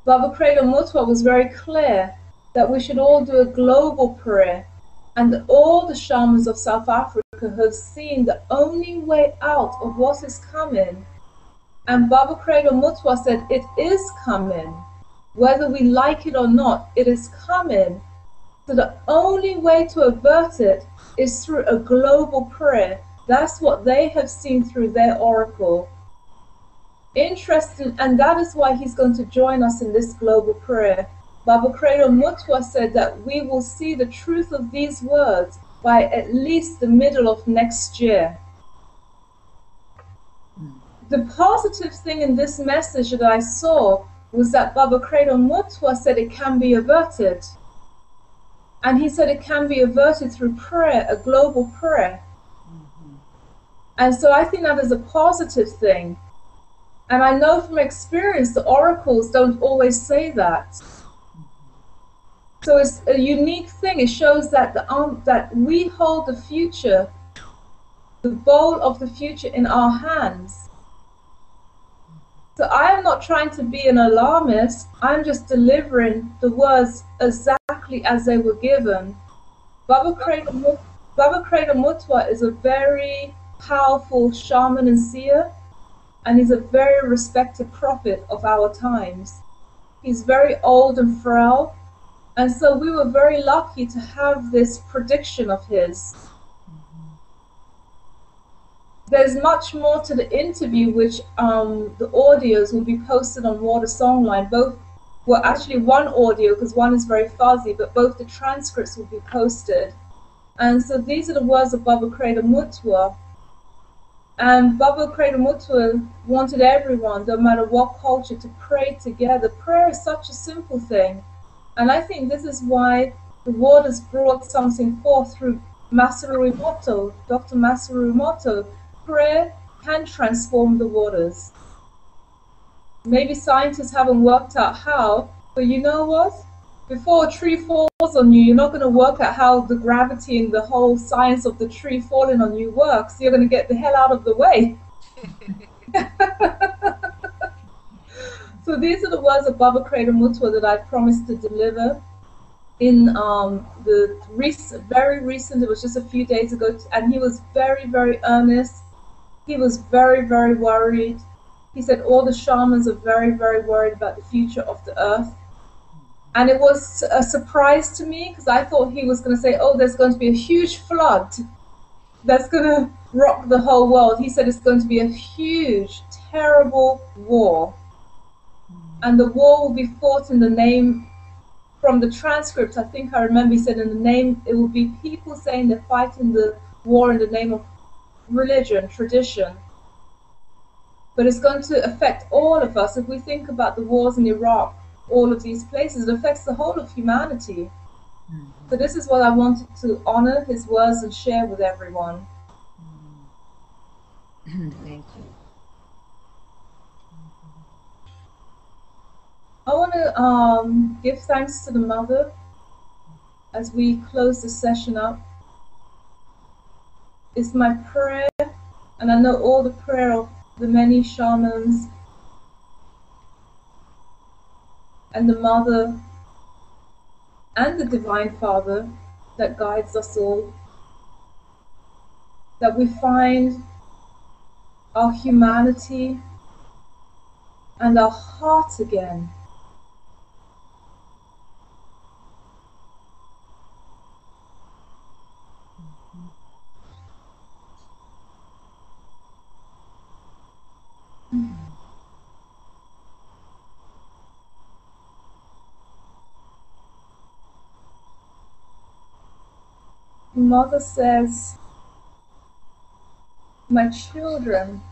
Baba Credo Mutwa was very clear that we should all do a global prayer, and all the shamans of South Africa have seen the only way out of what is coming. And Baba Credo Mutwa said it is coming. Whether we like it or not, it is coming. So the only way to avert it is through a global prayer. That's what they have seen through their oracle. Interesting, and that is why he's going to join us in this global prayer. Baba Credo Mutwa said that we will see the truth of these words by at least the middle of next year. The positive thing in this message that I saw was that Baba Credo Mutwa said it can be averted. And he said it can be averted through prayer, a global prayer. And so I think that is a positive thing. And I know from experience the oracles don't always say that. So it's a unique thing. It shows that that we hold the future, the bowl of the future in our hands. So I am not trying to be an alarmist. I'm just delivering the words exactly as they were given. Baba Credo Mutwa is a very powerful shaman and seer, and he's a very respected prophet of our times. He's very old and frail, and so we were very lucky to have this prediction of his. There's much more to the interview, which the audios will be posted on WaterSongLine. Both, well, actually one audio, because one is very fuzzy, but both the transcripts will be posted. And so these are the words of Baba Credo Mutwa. And Baba Credo Mutwa wanted everyone, no matter what culture, to pray together. Prayer is such a simple thing. And I think this is why the waters brought something forth through Masaru Emoto, Dr. Masaru Emoto. Prayer can transform the waters. Maybe scientists haven't worked out how, but you know what? Before a tree falls on you, you're not going to work out how the gravity and the whole science of the tree falling on you works. You're going to get the hell out of the way. So these are the words of Baba Credo Mutwa that I promised to deliver in very recent, it was just a few days ago, and he was very, very earnest. He was very, very worried. He said all the shamans are very, very worried about the future of the earth. And it was a surprise to me because I thought he was going to say, oh, there's going to be a huge flood that's going to rock the whole world. He said it's going to be a huge, terrible war. And the war will be fought in the name, from the transcript, I think I remember he said in the name, it will be people saying they're fighting the war in the name of religion, tradition. But it's going to affect all of us. If we think about the wars in Iraq, all of these places, it affects the whole of humanity. So this is what I wanted to honor his words and share with everyone. Thank you. I want to give thanks to the Mother as we close the session up. It's my prayer, and I know all the prayer of the many shamans and the Mother and the Divine Father that guides us all, that we find our humanity and our heart again. Mother says, my children,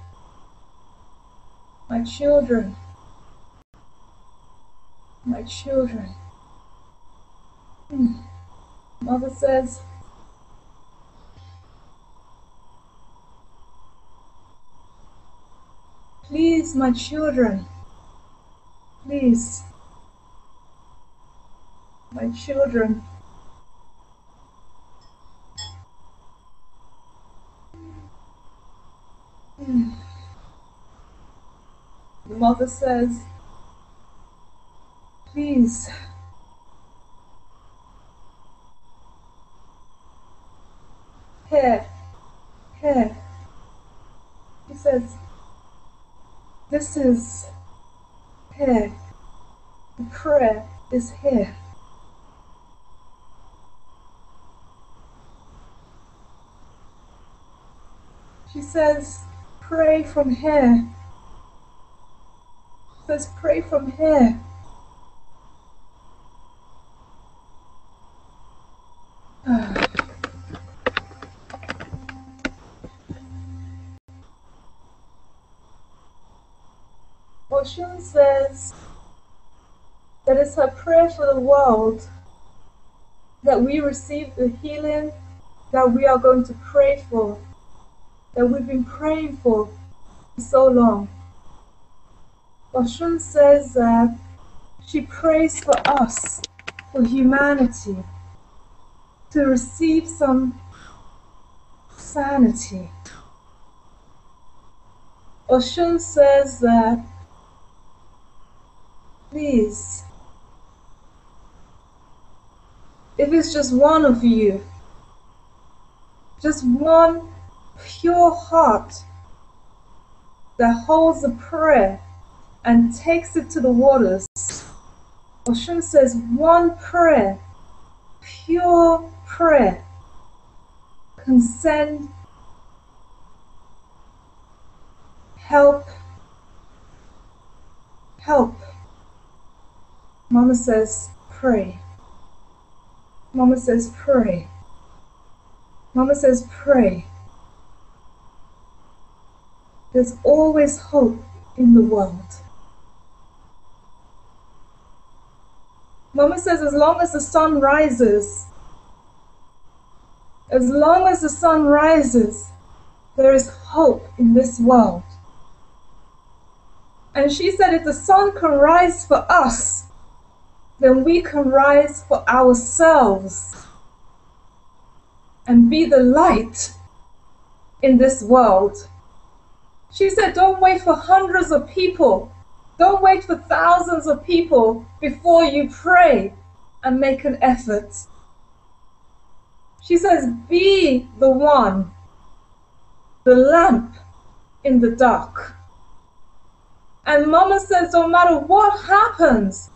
my children, my children. Mother says, please, my children, please, my children. The Mother says, please, here. He says, this is here. The prayer is here. She says, pray from here. She says, pray from here. Oshun says that it's her prayer for the world that we receive the healing that we are going to pray for, that we've been praying for so long. Oshun says that she prays for us, for humanity, to receive some sanity. Oshun says that, please, if it's just one of you, just one pure heart that holds a prayer and takes it to the waters. Oshun says one prayer, pure prayer, can send help. Mama says, pray. Mama says, pray. Mama says, pray. There's always hope in the world. Mama says, as long as the sun rises, there is hope in this world. And she said, if the sun can rise for us, then we can rise for ourselves and be the light in this world. She said, don't wait for hundreds of people Don't wait for thousands of people before you pray and make an effort. She says, be the one, the lamp in the dark. And Mama says, no matter what happens,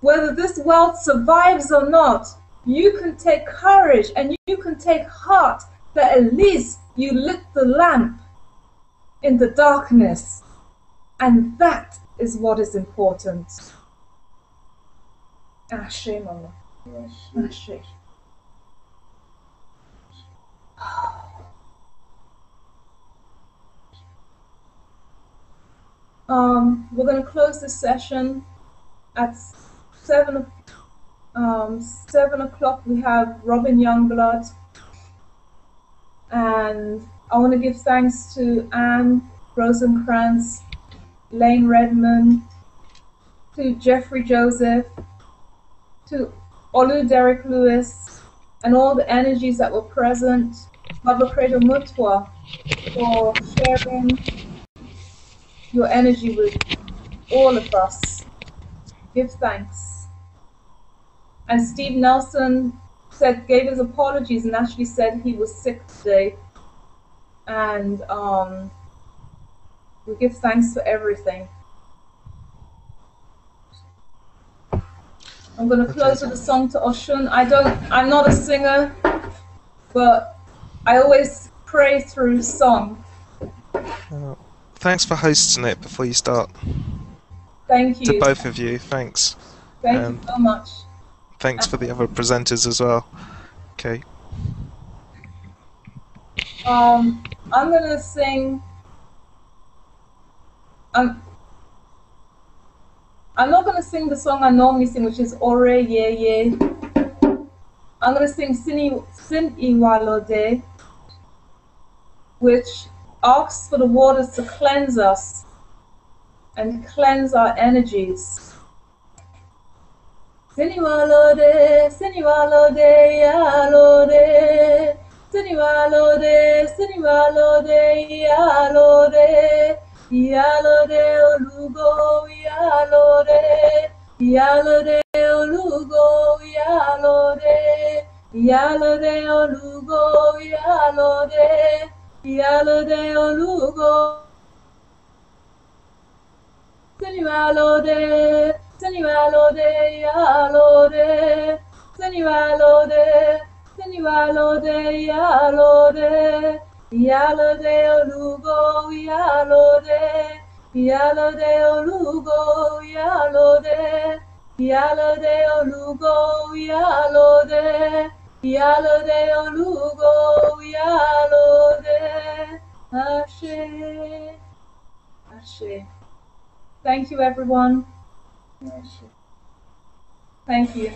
whether this world survives or not, you can take courage and you can take heart that at least you lit the lamp in the darkness. And that is what is important. Ashe, Mama. Ashe. We're going to close this session at 7 o'clock. We have Robin Youngblood. And I want to give thanks to Anne Rosencranz, Layne Redmond, to Jeffrey Joseph, to Derrick Lewis, and all the energies that were present. Mother Credo Mutwa for sharing your energy with all of us. Give thanks. And Steve Nelson gave his apologies and actually said he was sick today. And we give thanks for everything. I'm going to close with a song to Oshun. I'm not a singer, but I always pray through song. Thanks for hosting it before you start. Thank you. To both of you, thanks. Thank you so much. Thanks for the other presenters as well. Okay. I'm gonna sing. I'm not gonna sing the song I normally sing, which is Ore Ye Ye. I'm gonna sing Sin Iwalode, which asks for the waters to cleanse us and cleanse our energies. Siniwalode, siniwalode, yalode. Siniwalode, siniwalode, yalode. Yalode olugo, yalode. Yalode olugo, yalode. Yalode olugo, yalode. Yalode olugo. Siniwalode. Siniwalode, yalode, siniwalode, siniwalode, yalode, yalode olugo, yalode, yalode olugo, yalode, yalode olugo, yalode, yalode olugo, yalode, Ashe, Ashe. Thank you, everyone. Thank you.